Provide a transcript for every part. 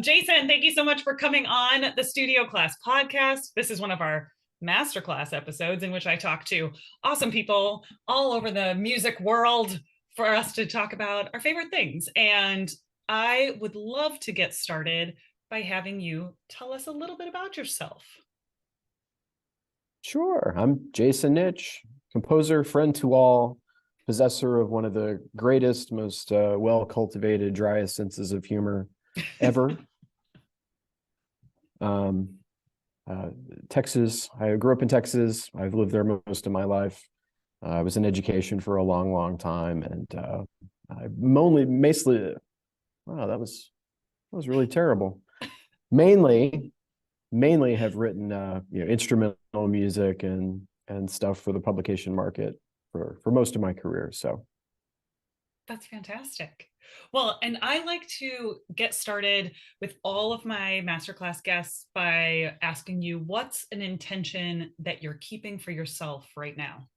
Jason, thank you so much for coming on the Studio Class podcast. This is one of our Masterclass episodes in which I talk to awesome people all over the music world for us to talk about our favorite things. And I would love to get started by having you tell us a little bit about yourself. Sure. I'm Jason Nitsch, composer, friend to all, possessor of one of the greatest, most well-cultivated, driest senses of humor ever. Texas. I grew up in Texas. I've lived there most of my life. I was in education for a long, long time, and I mostly, wow, that was really terrible. Mainly have written instrumental music and stuff for the publication market for most of my career. So that's fantastic. Well, and I like to get started with all of my masterclass guests by asking you, what's an intention that you're keeping for yourself right now?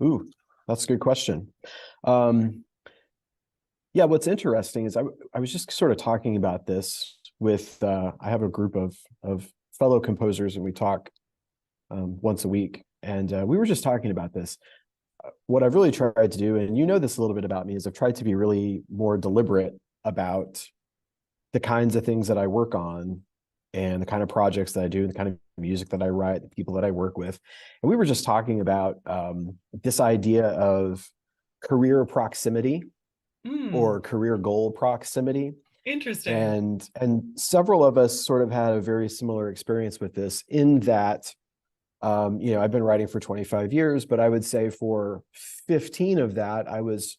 Ooh, that's a good question. Yeah, what's interesting is I was just sort of talking about this with I have a group of fellow composers, and we talk once a week, and we were just talking about this. What I've really tried to do, and you know this a little bit about me, is I've tried to be really more deliberate about the kinds of things that I work on and the kind of projects that I do, the kind of music that I write, the people that I work with. And we were just talking about this idea of career proximity or career goal proximity. Interesting. And several of us sort of had a very similar experience with this, in that I've been writing for 25 years, but I would say for 15 of that, I was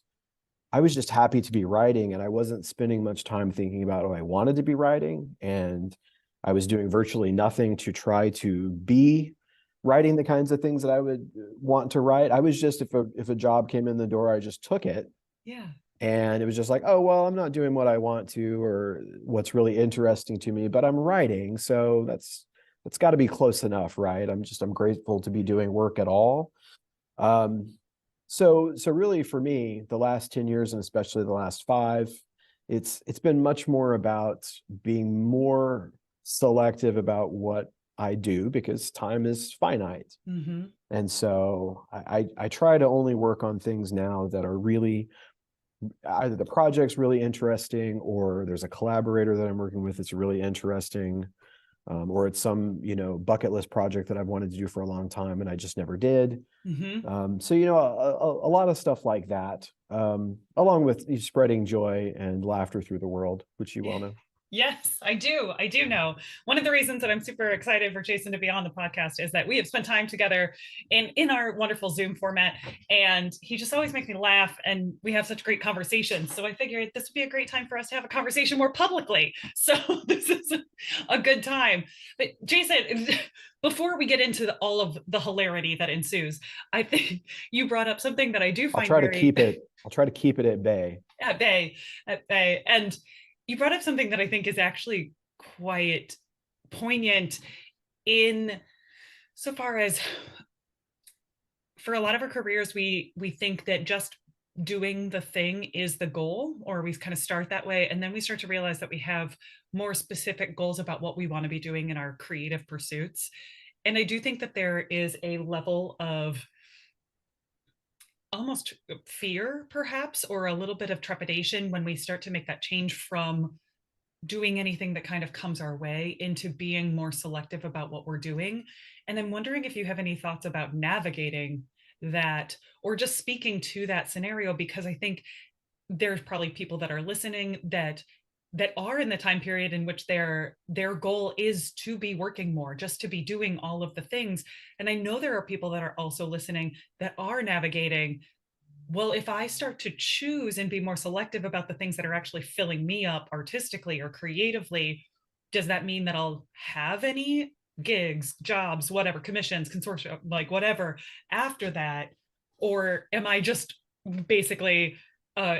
just happy to be writing, and I wasn't spending much time thinking about, I wanted to be writing, and I was doing virtually nothing to try to be writing the kinds of things that I would want to write. I was just, if a job came in the door, I just took it. Yeah. And it was just like, oh, well, I'm not doing what I want to or what's really interesting to me, but I'm writing. So that's got to be close enough, right? I'm grateful to be doing work at all. So really for me, the last 10 years, and especially the last 5, it's been much more about being more selective about what I do, because time is finite. Mm-hmm. And so I try to only work on things now that are really either the project's really interesting, or there's a collaborator that I'm working with that's really interesting, or it's some bucket list project that I've wanted to do for a long time and I just never did. Mm-hmm. So a lot of stuff like that, along with spreading joy and laughter through the world, which you well know. Yes, I do. I do know. One of the reasons that I'm super excited for Jason to be on the podcast is that we have spent time together in our wonderful Zoom format, and he just always makes me laugh, and we have such great conversations. So I figured this would be a great time for us to have a conversation more publicly. So this is a good time. But Jason, before we get into all of the hilarity that ensues, I think you brought up something that I do find I'll try to keep it at bay. At bay. And you brought up something that I think is actually quite poignant, in so far as, for a lot of our careers, we think that just doing the thing is the goal, or we kind of start that way, and then we start to realize that we have more specific goals about what we want to be doing in our creative pursuits. And I do think that there is a level of almost fear, perhaps, or a little bit of trepidation when we start to make that change from doing anything that kind of comes our way into being more selective about what we're doing. And I'm wondering if you have any thoughts about navigating that, or just speaking to that scenario, because I think there's probably people that are listening that are in the time period in which their goal is to be working more, just to be doing all of the things. And I know there are people that are also listening that are navigating, well, if I start to choose and be more selective about the things that are actually filling me up artistically or creatively, does that mean that I'll have any gigs, jobs, whatever, commissions, consortia, like whatever after that? Or am I just basically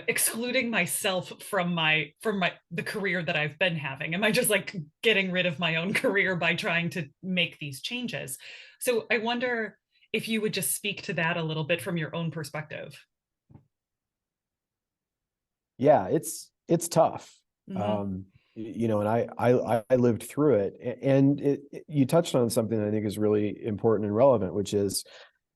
excluding myself from the career that I've been having? Am I just like getting rid of my own career by trying to make these changes? So I wonder if you would just speak to that a little bit from your own perspective. Yeah, it's tough. Hmm. And I lived through it, and you touched on something that I think is really important and relevant, which is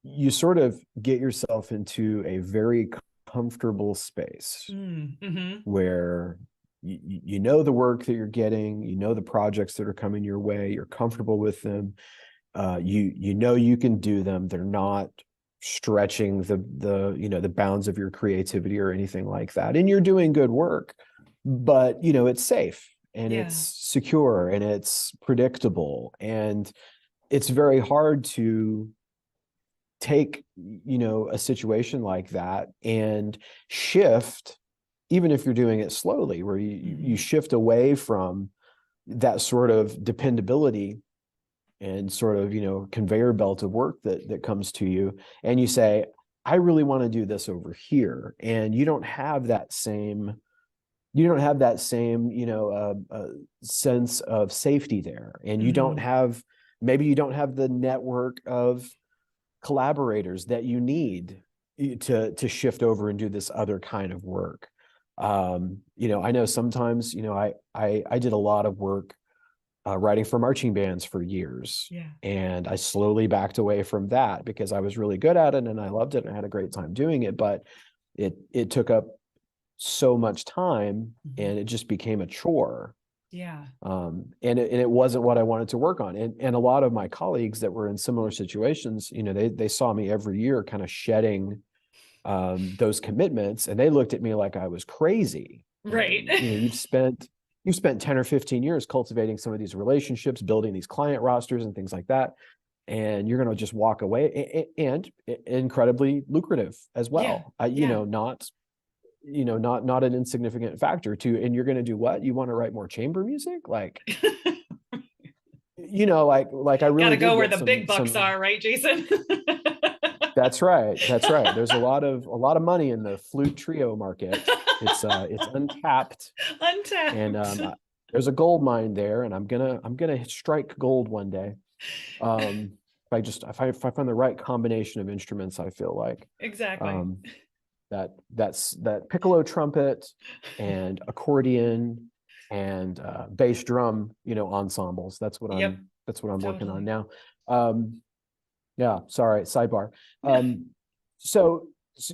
you sort of get yourself into a very comfortable space Mm-hmm. where you know the work that you're getting, you know the projects that are coming your way, you're comfortable with them, you know you can do them. They're not stretching the bounds of your creativity or anything like that, and you're doing good work, but it's safe and it's Yeah. secure and it's predictable, and it's very hard to take a situation like that and shift, even if you're doing it slowly, where you Hmm. shift away from that sort of dependability and sort of conveyor belt of work that comes to you, and you say, I really want to do this over here, and you don't have that same sense of safety there, and Hmm. maybe you don't have the network of collaborators that you need to shift over and do this other kind of work. I know sometimes, I did a lot of work writing for marching bands for years. Yeah. And I slowly backed away from that because I was really good at it and I loved it and I had a great time doing it. But it took up so much time Hmm. and it just became a chore. Yeah. And it wasn't what I wanted to work on. And a lot of my colleagues that were in similar situations, they saw me every year kind of shedding those commitments, and they looked at me like I was crazy. Right. You've spent 10 or 15 years cultivating some of these relationships, building these client rosters and things like that, and you're going to just walk away, and incredibly lucrative as Yeah. well. Yeah. Not an insignificant factor too. And you're going to do what? You want to write more chamber music? Like, like I Got really to did go where get the big bucks some. are, right, Jason? That's right. That's right. There's a lot of money in the flute trio market. It's untapped, and Untapped. there's a gold mine there, and I'm gonna strike gold one day. If I find the right combination of instruments, I feel like Exactly. um, that piccolo trumpet and accordion and bass drum, ensembles. That's what Yep. I'm working on Totally. now. Um, yeah, sorry, sidebar. Um, so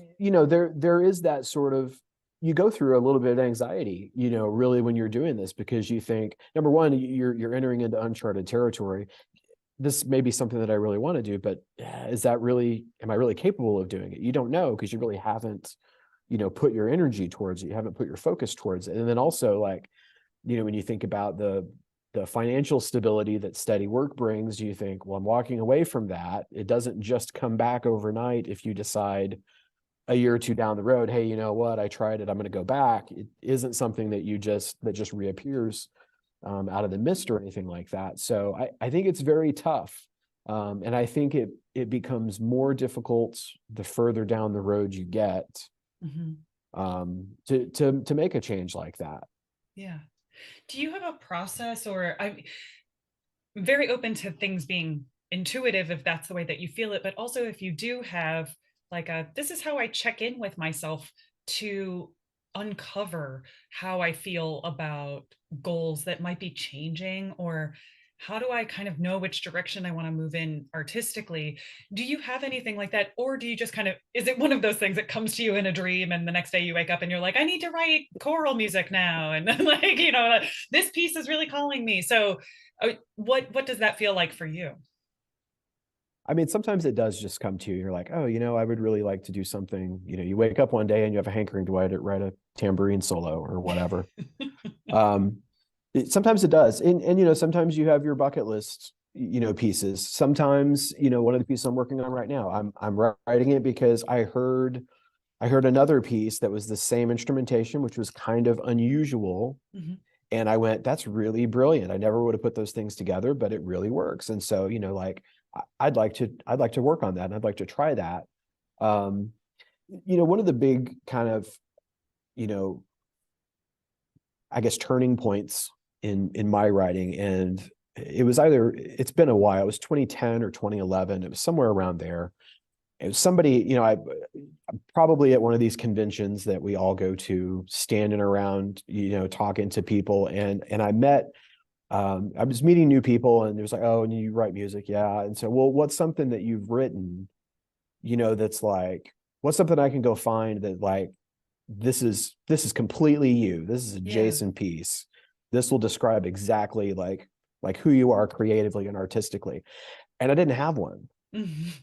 there is that sort of, you go through a little bit of anxiety, really when you're doing this, because you think, number one, you're entering into uncharted territory. This may be something that I really want to do, but am I really capable of doing it? You don't know because you really haven't, put your energy towards it. You haven't put your focus towards it. And then also, like, when you think about the financial stability that steady work brings, you think, well, I'm walking away from that. It doesn't just come back overnight. If you decide a year or two down the road, hey, you know what, I tried it, I'm going to go back. It isn't something that just reappears out of the mist or anything like that. So I think it's very tough. And I think it becomes more difficult the further down the road you get, Hmm. to make a change like that. Yeah. Do you have a process, or I'm very open to things being intuitive if that's the way that you feel it, but also if you do have like this is how I check in with myself to uncover how I feel about goals that might be changing, or how do I kind of know which direction I want to move in artistically? Do you have anything like that? Or do you just kind of, is it one of those things that comes to you in a dream and the next day you wake up and you're like, I need to write choral music now? And like, this piece is really calling me. So what does that feel like for you? I mean, sometimes it does just come to you. You're like, oh, I would really like to do something. You wake up one day and you have a hankering to write a tambourine solo or whatever. Um, Sometimes it does. And sometimes you have your bucket list, pieces. Sometimes, one of the pieces I'm working on right now, I'm writing it because I heard another piece that was the same instrumentation, which was kind of unusual. Mhm. And I went, that's really brilliant. I never would have put those things together, but it really works. And so, like, I'd like to work on that. And I'd like to try that. Um, one of the big kind of, you know, I guess turning points in my writing, and it's been a while. It was 2010 or 2011. It was somewhere around there. it was somebody, I'm probably at one of these conventions that we all go to, standing around, talking to people. And I met, I was meeting new people, and it was like, oh, and you write music. Yeah. And so, well, what's something that you've written, that's like, what's something I can go find that like, this is completely you. This is a Yeah. Jason piece. This will describe exactly like who you are creatively and artistically. And I didn't have one. Mhm.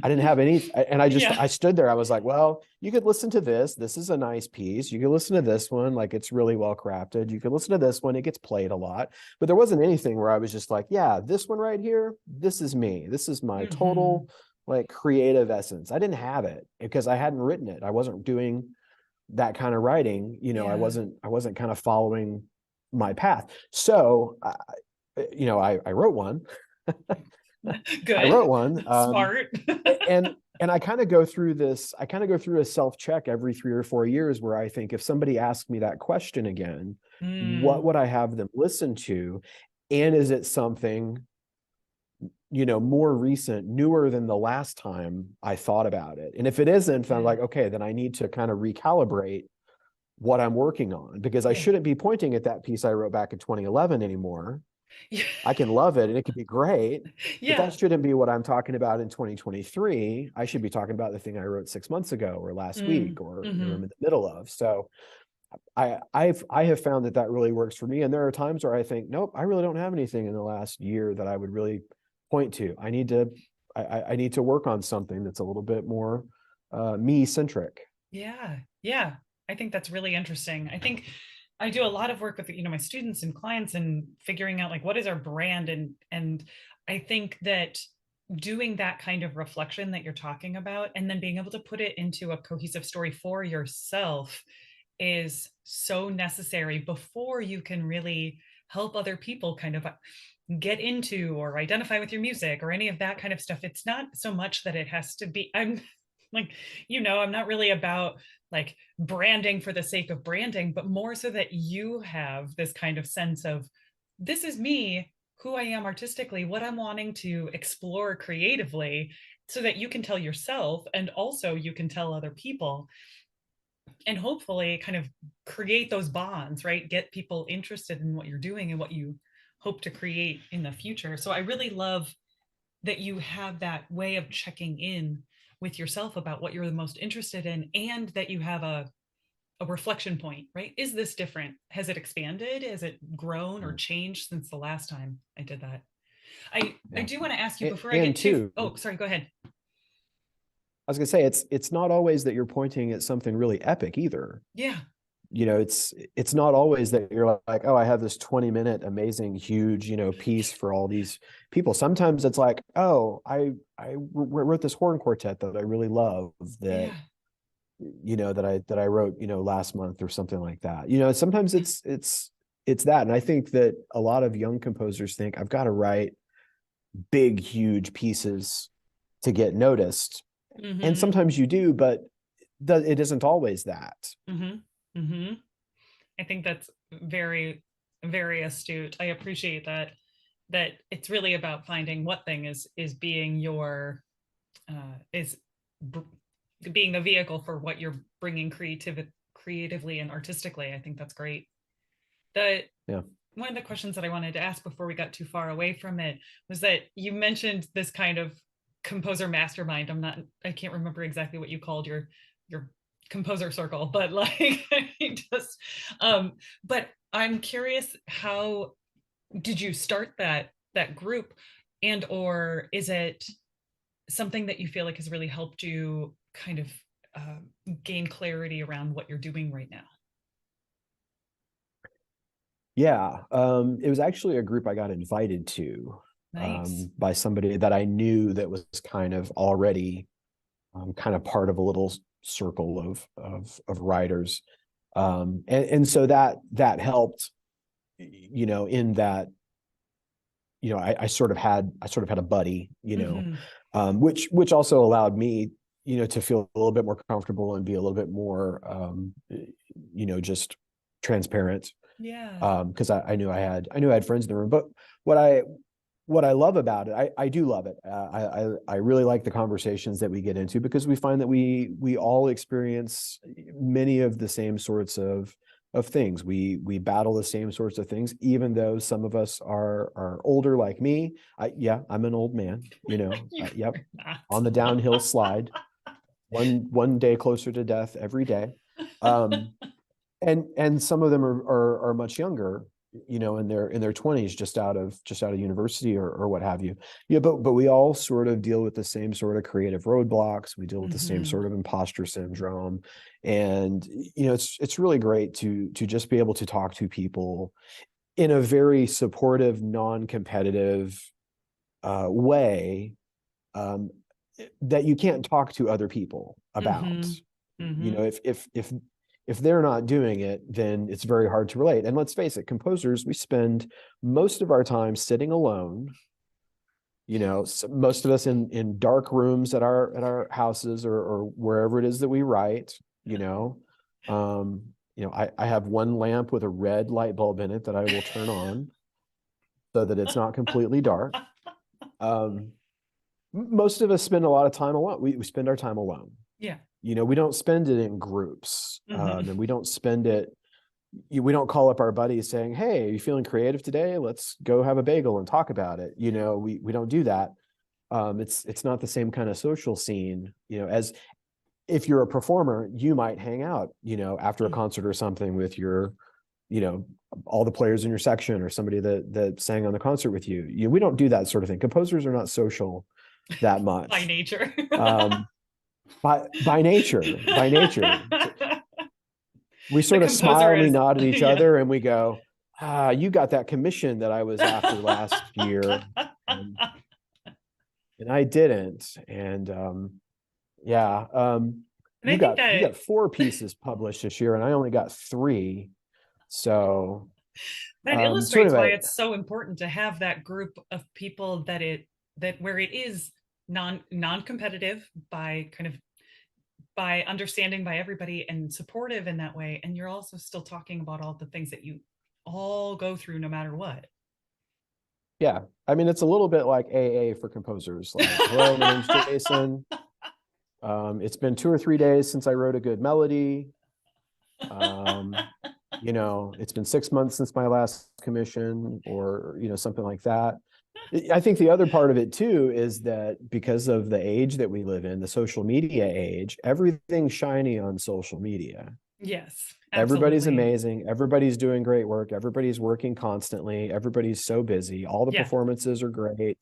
I didn't have any, and Yeah. I stood there. I was like, well, you could listen to this. This is a nice piece. You could listen to this one, like it's really well crafted. You could listen to this one. It gets played a lot, but there wasn't anything where I was just like, yeah, this one right here, this is me. This is my Hmm. total like creative essence. I didn't have it because I hadn't written it. I wasn't doing that kind of writing. Yeah. I wasn't kind of following my path. So, I wrote one. I Good. wrote one. Smart. And I kind of go through a self-check every 3 or 4 years where I think, if somebody asked me that question again, what Mm. would I have them listen to? And is it something, more recent, newer than the last time I thought about it? And if it isn't, then I'm Yeah. like, okay, then I need to kind of recalibrate what I'm working on, because I Yeah. shouldn't be pointing at that piece I wrote back in 2011 anymore. Yeah. I can love it and it could be great, but that Yeah. shouldn't be what I'm talking about in 2023. I should be talking about the thing I wrote 6 months ago or last Mm. week, or I'm Hmm. in the middle of. So I have found that really works for me. And there are times where I think, nope, I really don't have anything in the last year that I would really point to. I need to work on something that's a little bit more me centric. Yeah. Yeah. I think that's really interesting. I think I do a lot of work with, my students and clients, and figuring out like what is our brand, and I think that doing that kind of reflection that you're talking about, and then being able to put it into a cohesive story for yourself, is so necessary before you can really help other people kind of get into or identify with your music or any of that kind of stuff. It's not so much that it has to be, I'm like, I'm not really about like branding for the sake of branding, but more so that you have this kind of sense of, this is me, who I am artistically, what I'm wanting to explore creatively, so that you can tell yourself and also you can tell other people, and hopefully kind of create those bonds, right? Get people interested in what you're doing and what you hope to create in the future. So I really love that you have that way of checking in with yourself about what you're the most interested in, and that you have a reflection point, right? Is this different? Has it expanded? Has it grown or Mm. changed since the last time I did that? I Yeah. do want to ask you before I And get too, two, oh, sorry, go ahead. I was gonna say, it's not always that you're pointing at something really epic either. Yeah. It's not always that you're like, oh, I have this 20-minute amazing huge piece for all these people. Sometimes it's like, oh, I wrote this horn quartet that I really love, that Yeah. that I wrote last month or something like that. Sometimes Yeah. it's that. And I think that a lot of young composers think, I've got to write big huge pieces to get noticed. And Mm-hmm. sometimes you do, but it isn't always that. Mm-hmm. Mm-hmm. I think that's very, very astute. I appreciate that it's really about finding what thing is being your is b- being the vehicle for what you're bringing creatively and artistically. I think that's great. The Yeah. One of the questions that I wanted to ask before we got too far away from it was that you mentioned this kind of composer mastermind. I can't remember exactly what you called your composer circle, but like, just, um, but I'm curious, how did you start that group, and or is it something that you feel like has really helped you kind of uh, gain clarity around what you're doing right now? Yeah, it was actually a group I got invited to, Nice. by somebody that I knew that was kind of already, kind of part of a little circle of writers, and so that helped, in that, I sort of had a buddy, Hmm. which also allowed me, to feel a little bit more comfortable and be a little bit more, just transparent, Yeah. because I knew I had friends in the room. But what I what I love about it, I do love it. I really like the conversations that we get into, because we find that we all experience many of the same sorts of things. We battle the same sorts of things, even though some of us are older, like me. I'm an old man, You're yep, not. on the downhill slide, one day closer to death every day. And some of them are much younger, in their 20s, just out of university, or what have you. Yeah, but we all sort of deal with the same sort of creative roadblocks. We deal with the same Mhm. sort of imposter syndrome. And it's really great to just be able to talk to people in a very supportive, non-competitive way, um, that you can't talk to other people about. Mhm. Mhm. If they're not doing it, then it's very hard to relate. And let's face it, composers, we spend most of our time sitting alone. Most of us in dark rooms at our houses, or wherever it is that we write. I have one lamp with a red light bulb in it that I will turn on so that it's not completely dark. Most of us spend a lot of time alone. We spend our time alone. Yeah. We don't spend it in groups, Mhm. and we don't spend it. We don't call up our buddies saying, "Hey, are you feeling creative today? Let's go have a bagel and talk about it." We don't do that. It's not the same kind of social scene. As if you're a performer, you might hang out, after a Mm. concert or something with your, you know, all the players in your section, or somebody that sang on the concert with you. We don't do that sort of thing. Composers are not social that By much. nature. Um, by nature, we The sort of composer smile and we is nod at each yeah. other and we go, you got that commission that I was after last year. And, and I didn't. And yeah, And I think you that got 4 pieces published this year, and I only got 3. So that sort illustrates of why a it's so important to have that group of people that where it is non-competitive by kind of by understanding by everybody and supportive in that way, and you're also still talking about all the things that you all go through no matter what. yeah. I mean, it's a little bit like AA for composers. Like, hello, my name's Jason. It's been 2 or 3 days since I wrote a good melody. Um, it's been 6 months since my last commission, or something like that. I think the other part of it too is that because of the age that we live in, the social media age, everything's shiny on social media. Yes, Everybody's absolutely. amazing. Everybody's doing great work. Everybody's working constantly. Everybody's so busy. All the Yeah. performances are great.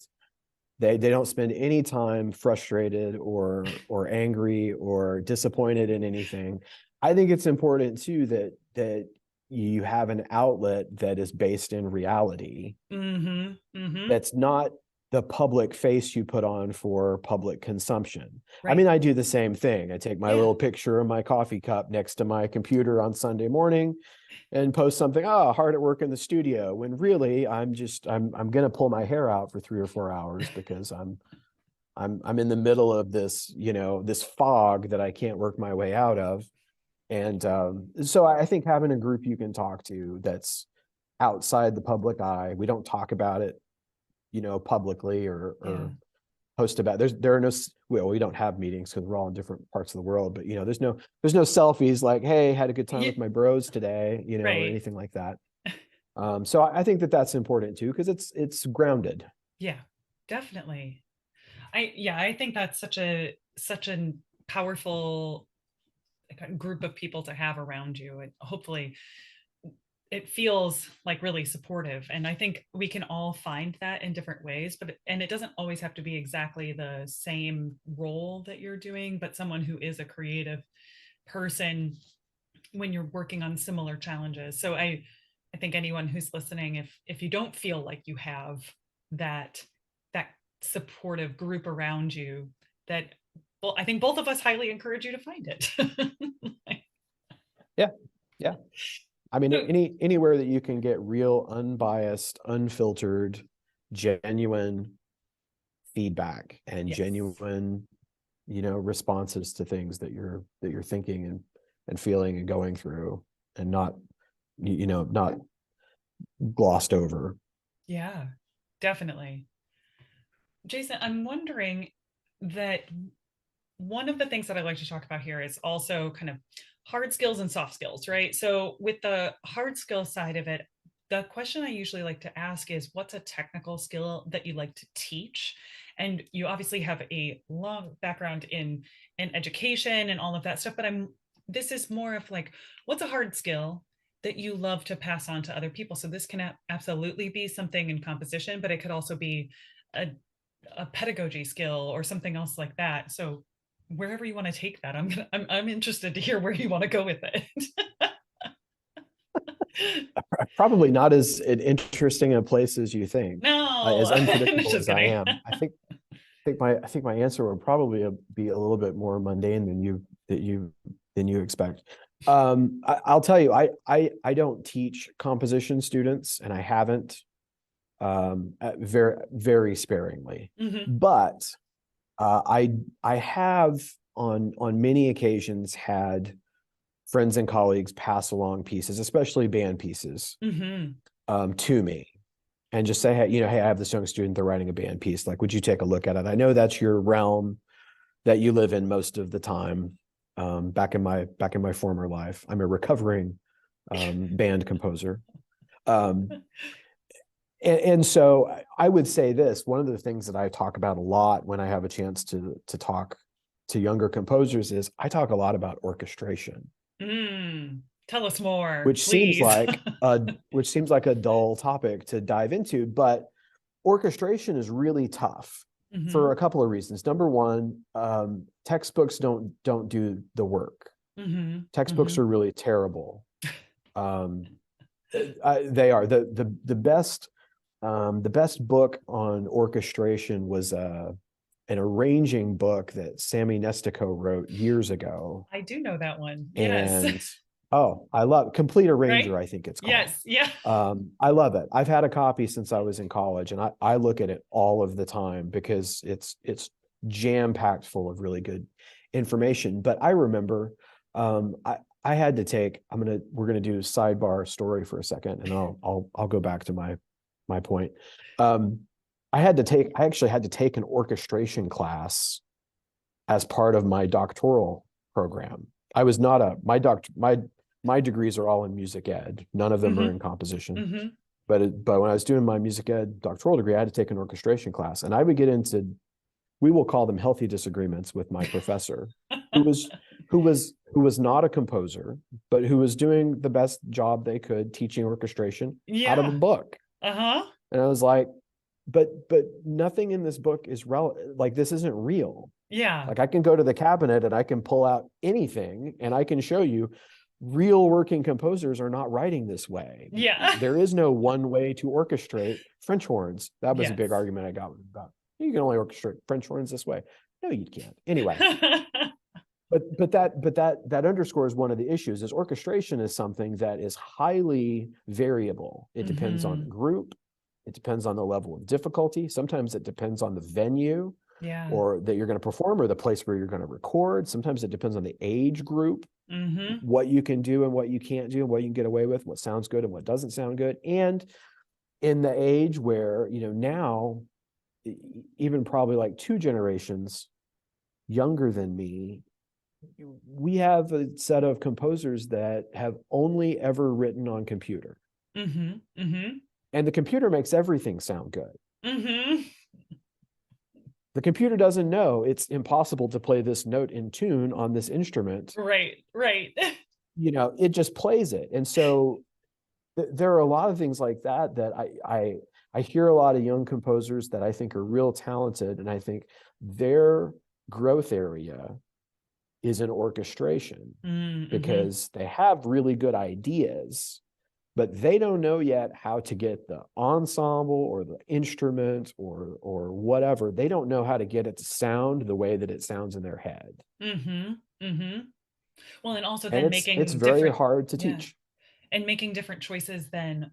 They don't spend any time frustrated or angry or disappointed in anything. I think it's important too that you have an outlet that is based in reality, Mhm. Mhm. that's not the public face you put on for public consumption. I Right. mean, I do the same thing. I take my Yeah. little picture of my coffee cup next to my computer on Sunday morning and post something, hard at work in the studio, when really I'm going to pull my hair out for 3 or 4 hours, because I'm in the middle of this, this fog that I can't work my way out of. And so I think having a group you can talk to that's outside the public eye, we don't talk about it, publicly, Yeah. or post about. There are no, well, we don't have meetings because we're all in different parts of the world, but there's no selfies like, hey, had a good time Yeah. with my bros today, or Right. anything like that. So I think that that's important too, because it's grounded. Yeah. Definitely. I think that's such a powerful group of people to have around you, and hopefully it feels like really supportive. And I think we can all find that in different ways, but and it doesn't always have to be exactly the same role that you're doing, but someone who is a creative person when you're working on similar challenges. So I think anyone who's listening, if you don't feel like you have that supportive group around you, that well, I think both of us highly encourage you to find it. Yeah, yeah. I mean, anywhere that you can get real, unbiased, unfiltered, genuine feedback and Yes. genuine, responses to things that you're thinking and feeling and going through, and not glossed over. Yeah, definitely. Jason, I'm wondering that one of the things that I like to talk about here is also kind of hard skills and soft skills, right? So, with the hard skill side of it, the question I usually like to ask is what's a technical skill that you like to teach? And you obviously have a long background in education and all of that stuff, but I'm this is more of like what's a hard skill that you love to pass on to other people. So this can absolutely be something in composition, but it could also be a pedagogy skill or something else like that. So wherever you want to take that, I'm interested to hear where you want to go with it. Probably not as interesting a place as you think, as No, unpredictable just as I kidding. am. I think my answer would probably be a little bit more mundane than you expect. I'll tell you, I don't teach composition students, and I haven't, very very sparingly. Hmm. But I have on many occasions had friends and colleagues pass along pieces, especially band pieces, Hmm. to me, and just say, hey, hey, I have this young student, they're writing a band piece. Like, would you take a look at it? I know that's your realm that you live in most of the time. Back in my former life, I'm a recovering band composer. Um, and so I would say this, one of the things that I talk about a lot when I have a chance to talk to younger composers is I talk a lot about orchestration, Tell us more, which seems please. like a dull topic to dive into, but orchestration is really tough for Hmm. a couple of reasons. Number one, textbooks don't do the work. Hmm. Textbooks Hmm. are really terrible. Um, they are the best book on orchestration was an arranging book that Sammy Nestico wrote years ago. I do know that one. Yes. And oh, I love Complete Arranger, Right? I think it's called. Yes. Yeah. I love it. I've had a copy since I was in college, and I look at it all of the time because it's jam-packed full of really good information. But I remember I had to take, we're gonna do a sidebar story for a second, and I'll go back to my point. Um, I actually had to take an orchestration class as part of my doctoral program. I was not a my degrees are all in music ed. None of them are Hmm. in composition. Hmm. But when I was doing my music ed doctoral degree, I had to take an orchestration class, and I would get into, we will call them healthy disagreements with my professor, who was who was not a composer, but who was doing the best job they could teaching orchestration out of a Yeah. book. Uh-huh. And I was like, but nothing in this book is relevant. Like, this isn't real. Yeah. Like, I can go to the cabinet and I can pull out anything and I can show you real working composers are not writing this way. Yeah. There is no one way to orchestrate French horns. That was a big Yes. argument I got about. You can only orchestrate French horns this way. No, you can't. Anyway, but that underscores one of the issues is orchestration is something that is highly variable. It depends on the Hmm. group. It depends on the level of difficulty. Sometimes it depends on the venue Yeah. or that you're going to perform or the place where you're going to record. Sometimes it depends on the age group, Hmm. what you can do and what you can't do, and what you can get away with, what sounds good and what doesn't sound good. And in the age where, now, even probably like two generations younger than me, we have a set of composers that have only ever written on computer. Hmm. Hmm. And the computer makes everything sound good. Hmm. The computer doesn't know it's impossible to play this note in tune on this instrument. Right. Right. It just plays it. And so there are a lot of things like that I hear a lot of young composers that I think are real talented, and I think their growth area is in orchestration Mm-hmm. because they have really good ideas, but they don't know yet how to get the ensemble or the instrument or whatever. They don't know how to get it to sound the way that it sounds in their head. Hmm. Hmm. Well, and also And then it's making very different, hard to yeah, teach. and making different choices than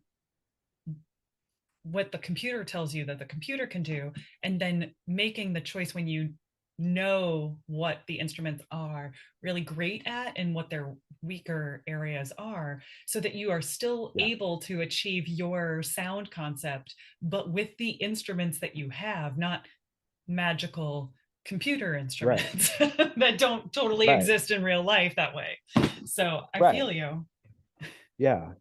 what the computer tells you that the computer can do, and then making the choice when you know what the instruments are really great at and what their weaker areas are, so that you are still Yeah. able to achieve your sound concept, but with the instruments that you have, not magical computer Right. instruments that don't totally Right. exist in real life that way. So I Right. feel you. Yeah.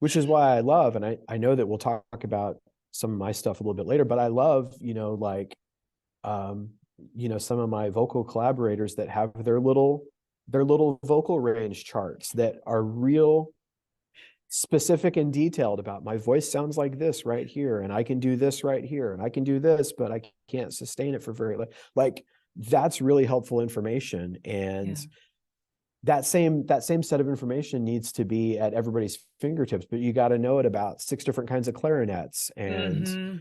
Which is why I love, and I know that we'll talk about some of my stuff a little bit later, but I love, like, um, some of my vocal collaborators that have their little vocal range charts that are real specific and detailed about my voice sounds like this right here, and I can do this right here, and I can do this, but I can't sustain it for very like that's really helpful information. And Yeah. that same set of information needs to be at everybody's fingertips, but you got to know it about 6 different kinds of clarinets, and Mm-hmm.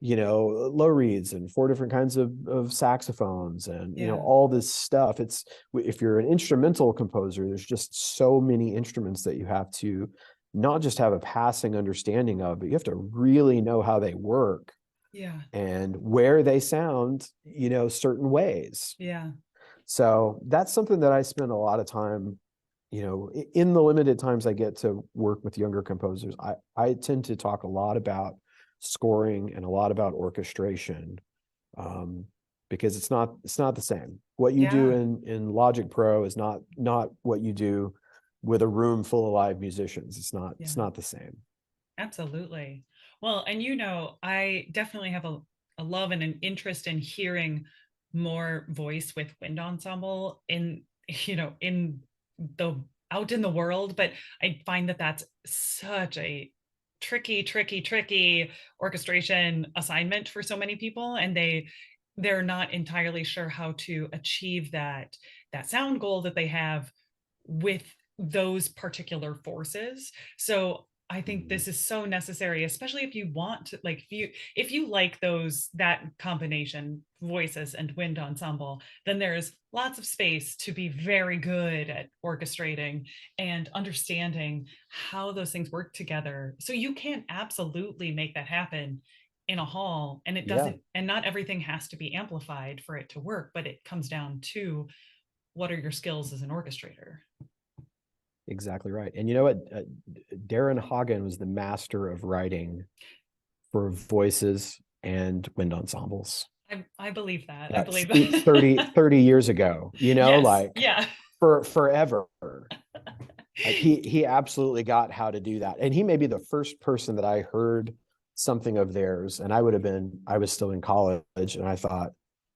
low reeds, and 4 different kinds of saxophones, and Yeah. all this stuff. It's, if you're an instrumental composer, there's just so many instruments that you have to not just have a passing understanding of, but you have to really know how they work Yeah. and where they sound certain ways. Yeah. So that's something that I spend a lot of time, in the limited times I get to work with younger composers. I tend to talk a lot about scoring and a lot about orchestration, um, because it's not the same. What you do Yeah. in Logic Pro is not what you do with a room full of live musicians. It's not Yeah. it's not the same. Absolutely. Well, and I definitely have a love and an interest in hearing more voice with wind ensemble in the out in the world, but I find that that's such a tricky orchestration assignment for so many people, and they're not entirely sure how to achieve that sound goal that they have with those particular forces. So I think Mhm. this is so necessary, especially if you want to, like, if you like that combination, voices and wind ensemble, then there's lots of space to be very good at orchestrating and understanding how those things work together. So you can absolutely make that happen in a hall, and it Yeah, doesn't, and not everything has to be amplified for it to work, but it comes down to what are your skills as an orchestrator. exactly right. And you know what? Darren Hagen was the master of writing for voices and wind ensembles. I believe that. I That's believe that. 30 years ago, Yes. like Yeah. for forever. Like he absolutely got how to do that. And he may be the first person that I heard something of theirs. And I was still in college, and I thought,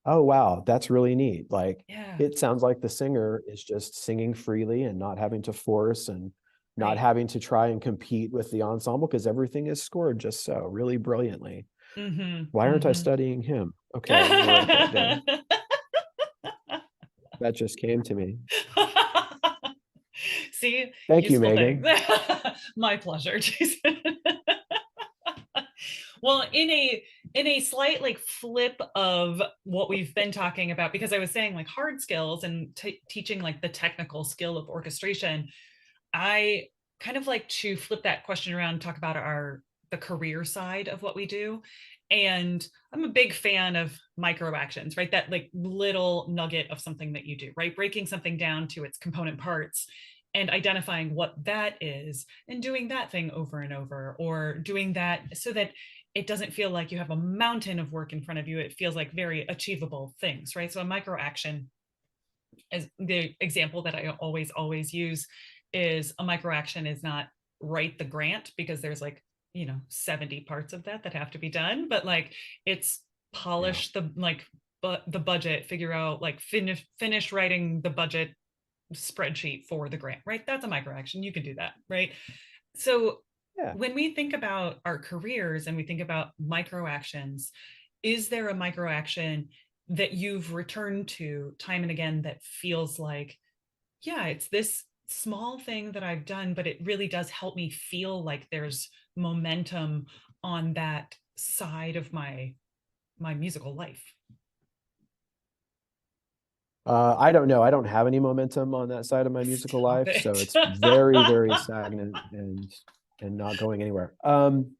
oh wow, that's really neat. Like, Yeah. it sounds like the singer is just singing freely and not having to force, and not Right. having to try and compete with the ensemble, because everything is scored just so really brilliantly. Why aren't I Mm-hmm. studying him? Okay, I'll write that down. That just came to me. See, Thank you, useful things. Megan. My pleasure, Jason. Well, in a slight like flip of what we've been talking about, because I was saying like hard skills and teaching like the technical skill of orchestration, I kind of like to flip that question around and talk about the career side of what we do. And I'm a big fan of micro actions, right? That like little nugget of something that you do, right? Breaking something down to its component parts and identifying what that is and doing that thing over and over, or doing that so that it doesn't feel like you have a mountain of work in front of you. It feels like very achievable things, right? So a micro action, as the example that I always use, is a micro action is not write the grant, because there's like 70 parts of that have to be done, but like it's Yeah. polish the like but the budget, figure out like finish writing the budget spreadsheet for the grant, right? That's a micro action. You can do that, right? So Yeah. when we think about our careers and we think about micro actions, is there a micro action that you've returned to time and again that feels like, yeah, it's this small thing that I've done, but it really does help me feel like there's momentum on that side of my musical life? I don't know. I don't have any momentum on that side of my musical Stop life, so it. it's very, very stagnant and not going anywhere. One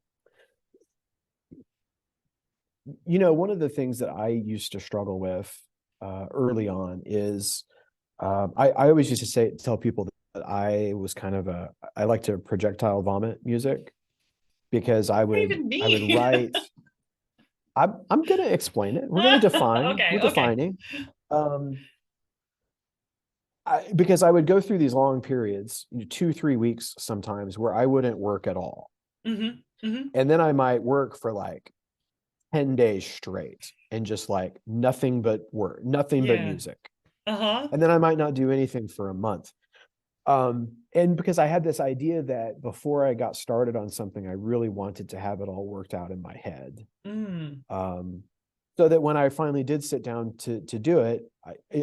of the things that I used to struggle with early on is, I always used to tell people that I was kind of I like to projectile vomit music, because What do you even I would mean? write I'm going to explain it. We're going to define. Okay, We're okay. defining. Um, because I would go through these long periods, 2, 3 weeks sometimes, where I wouldn't work at all, Mhm, mhm. and then I might work for like 10 days straight and just like nothing but work, nothing but Yeah. music, Uh-huh. and then I might not do anything for a month. And because I had this idea that before I got started on something, I really wanted to have it all worked out in my head. Mm. Um, so that when I finally did sit down to do it,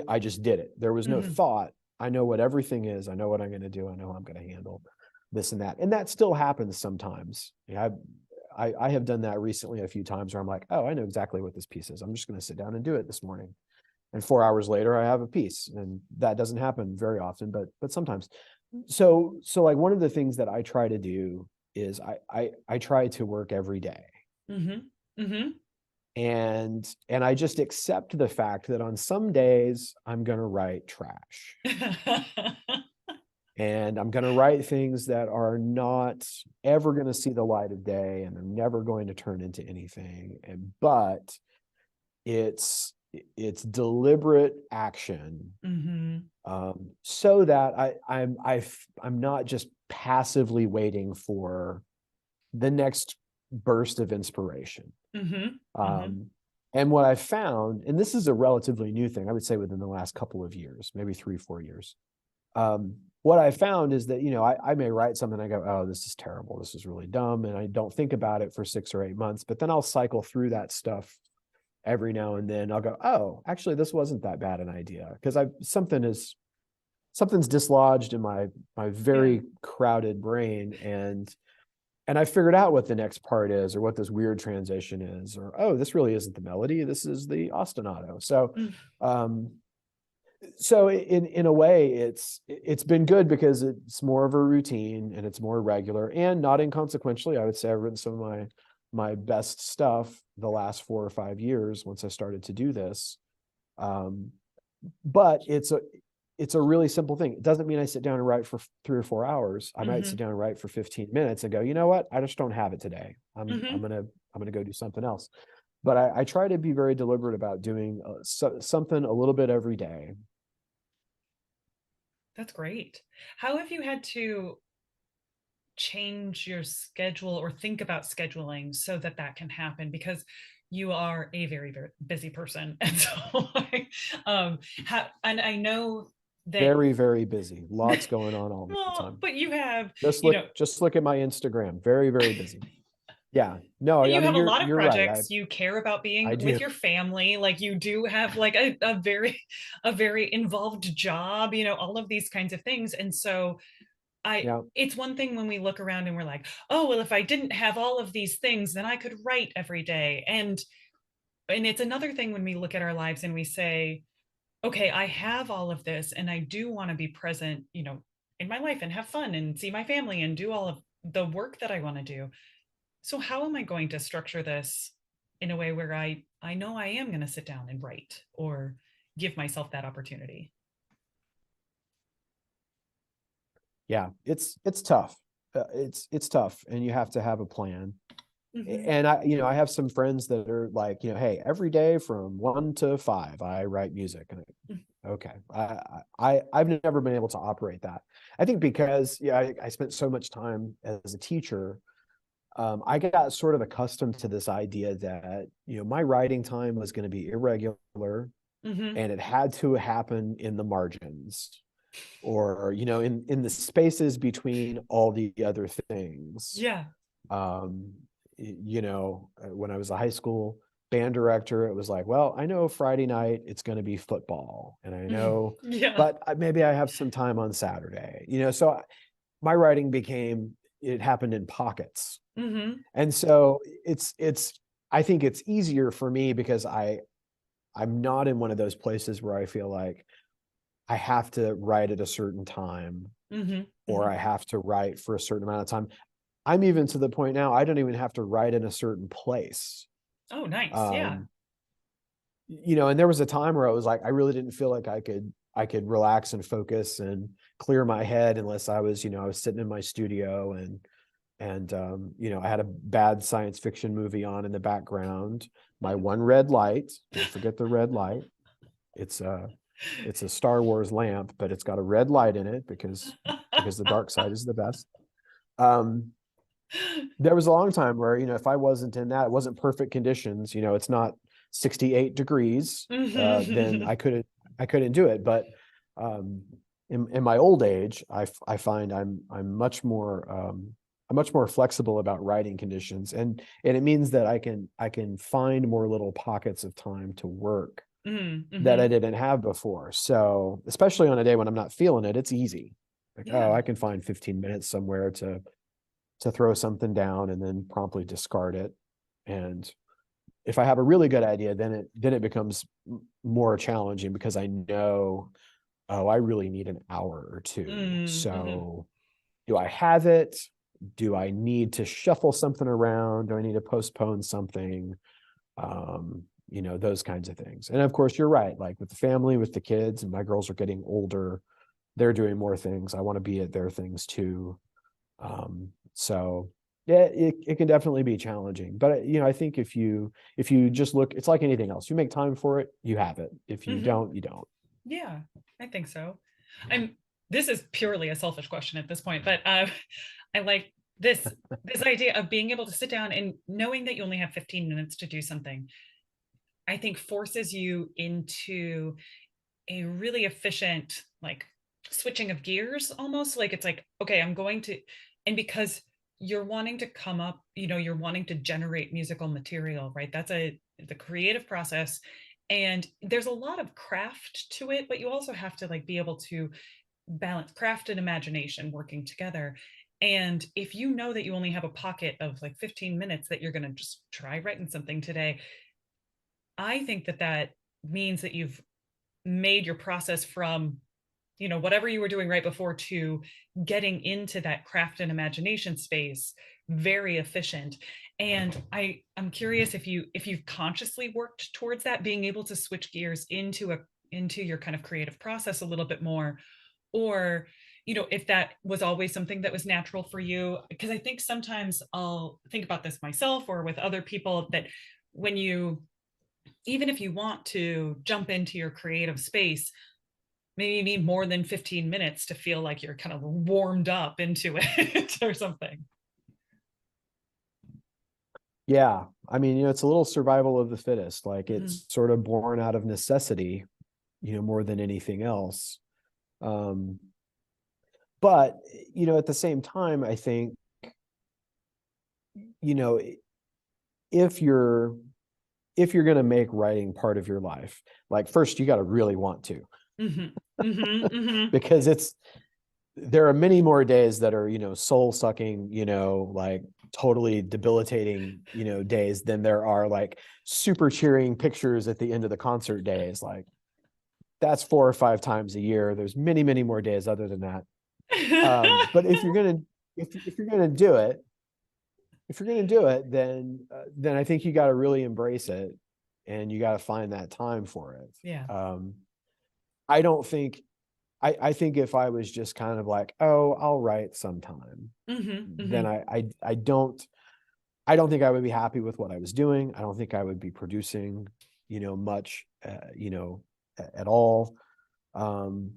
I just did it. There was no Mhm. thought. I know what everything is. I know what I'm going to do. I know how I'm going to handle this and that. And that still happens sometimes. Yeah, I have done that recently a few times where I'm like, oh, I know exactly what this piece is. I'm just going to sit down and do it this morning. And 4 hours later, I have a piece. And that doesn't happen very often, but sometimes. So like one of the things that I try to do is I try to work every day. Mhm. Mhm. And I just accept the fact that on some days I'm going to write trash, and I'm going to write things that are not ever going to see the light of day, and they're never going to turn into anything. But it's deliberate action, Mhm. so that I'm not just passively waiting for the next burst of inspiration. Mhm. Mhm. Um, and what I found, and this is a relatively new thing, I would say within the last couple of years, maybe 3, 4 years. What I found is that, I may write something, I go, oh, this is terrible. This is really dumb. And I don't think about it for 6 or 8 months, but then I'll cycle through that stuff every now and then. I'll go, oh, actually, this wasn't that bad an idea, because something's dislodged in my Yeah. very crowded brain, and I figured out what the next part is, or what this weird transition is, or, oh, this really isn't the melody. This is the ostinato. Mm. Um, so in a way, it's been good because it's more of a routine and it's more regular, and not inconsequentially, I would say I've written some of my best stuff the last 4 or 5 years once I started to do this. Um, but it's a really simple thing. It doesn't mean I sit down and write for 3 or 4 hours. I might sit Mhm. down and write for 15 minutes and go, you know what? I just don't have it today. Mhm. I'm gonna go do something else. But I try to be very deliberate about doing something a little bit every day. That's great. How have you had to change your schedule or think about scheduling so that that can happen? Because you are a very, very busy person. And so, and I know that, Very, very busy. Lots going on all the well, time. but you have, Just you look know, just look at my Instagram. Very, very busy. Yeah. No, I you mean have a lot of you're right. projects. You care about being I with do. your family. Like you do have like a very involved job, all of these kinds of things. And so Yeah. it's one thing when we look around and we're like, oh, well, if I didn't have all of these things, then I could write every day. And it's another thing when we look at our lives and we say, okay, I have all of this and I do want to be present, in my life and have fun and see my family and do all of the work that I want to do. So how am I going to structure this in a way where I know I am going to sit down and write or give myself that opportunity? Yeah. It's tough. It's tough, and you have to have a plan. Hmm. And I have some friends that are like, hey, every day from 1 to 5 I write music. And okay, I've never been able to operate that. I think because, yeah, I spent so much time as a teacher. I got sort of accustomed to this idea that, my writing time was going to be irregular, Hmm. and it had to happen in the margins, or, in the spaces between all the other things. Yeah. um when I was a high school band director, it was like, well, I know Friday night it's going to be football, and I Mhm. know, Yeah. but maybe I have some time on Saturday, so my writing became, it happened in pockets. Hmm. And so it's I think it's easier for me because I'm not in one of those places where I feel like I have to write at a certain time, Hmm. or Hmm. I have to write for a certain amount of time. I'm even to the point now, I don't even have to write in a certain place. Oh, nice. Yeah. Um, and there was a time where I was like, I really didn't feel like I could relax and focus and clear my head unless I was sitting in my studio And I had a bad science fiction movie on in the background. My one red light, don't forget the red light. It's a Star Wars lamp, but it's got a red light in it because the dark side is the best. There was a long time where, if I wasn't in that, it wasn't perfect conditions, it's not 68 degrees, then I couldn't do it. But in my old age, I find I'm much more flexible about writing conditions, and it means that I can find more little pockets of time to work that I didn't have before. So especially on a day when I'm not feeling it, it's easy. Like, Yeah. I can find 15 minutes somewhere to throw something down and then promptly discard it. And if I have a really good idea, then it becomes more challenging because I know, I really need an hour or two. So do I have it? Do I need to shuffle something around? Do I need to postpone something? Those kinds of things. And of course, you're right. Like with the family, with the kids, and my girls are getting older, they're doing more things. I want to be at their things too. So yeah, it can definitely be challenging. But I think if you just look, it's like anything else. You make time for it, you have it. If you don't, you don't. Yeah, I think so. This is purely a selfish question at this point, but I like this idea of being able to sit down and knowing that you only have 15 minutes to do something. I think forces you into a really efficient, like, switching of gears, almost like it's like, okay, I'm going to, and because you're wanting to come up, you're wanting to generate musical material, right? That's the creative process. And there's a lot of craft to it, but you also have to like be able to balance craft and imagination working together. And if you know that you only have a pocket of like 15 minutes that you're going to just try writing something today, I think that means that you've made your process from, whatever you were doing right before to getting into that craft and imagination space very efficient. And I'm curious if you've consciously worked towards that, being able to switch gears into your kind of creative process a little bit more, or if that was always something that was natural for you. Because I think sometimes I'll think about this myself or with other people, that when you, even if you want to jump into your creative space, maybe you need more than 15 minutes to feel like you're kind of warmed up into it or something. Yeah. I mean, it's a little survival of the fittest. Like it's sort of born out of necessity, more than anything else. But, at the same time, I think, if you're going to make writing part of your life, like first you got to really want to, because there are many more days that are, soul sucking, like totally debilitating, days than there are like super cheering pictures at the end of the concert days. Like that's 4 or 5 times a year. There's many, many more days other than that. But if you're gonna do it, then I think you got to really embrace it, and you got to find that time for it. Yeah. I don't think I think if I was just kind of like, oh, I'll write sometime, then I don't think I would be happy with what I was doing. I don't think I would be producing, much, at all. And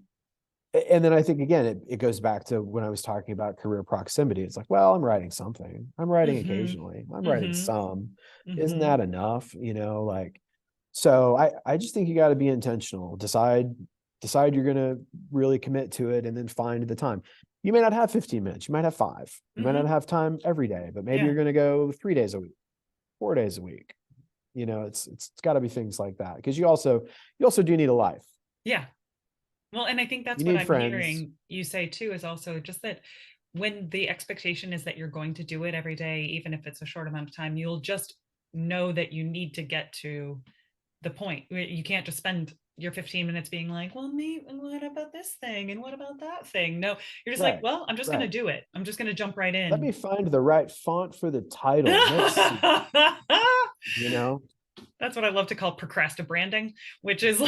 then I think, again, it goes back to when I was talking about career proximity. It's like, well, I'm writing something. I'm writing occasionally. I'm writing some. Isn't that enough? Like, so I just think you got to be intentional. Decide you're going to really commit to it, and then find the time. You may not have 15 minutes. You might have 5. You might not have time every day, but maybe you're going to go 3 days a week, 4 days a week. It's got to be things like that, because you also do need a life. Yeah. Well, and I think that's You what need I'm friends. hearing you say too, is also just that when the expectation is that you're going to do it every day, even if it's a short amount of time, you'll just know that you need to get to the point. You can't just spend your 15 minutes being like, well, me, and what about this thing? And what about that thing? No, you're just like, well, I'm just going to do it. I'm just going to jump right in. Let me find the right font for the title. Let's see. That's what I love to call procrastinating, which is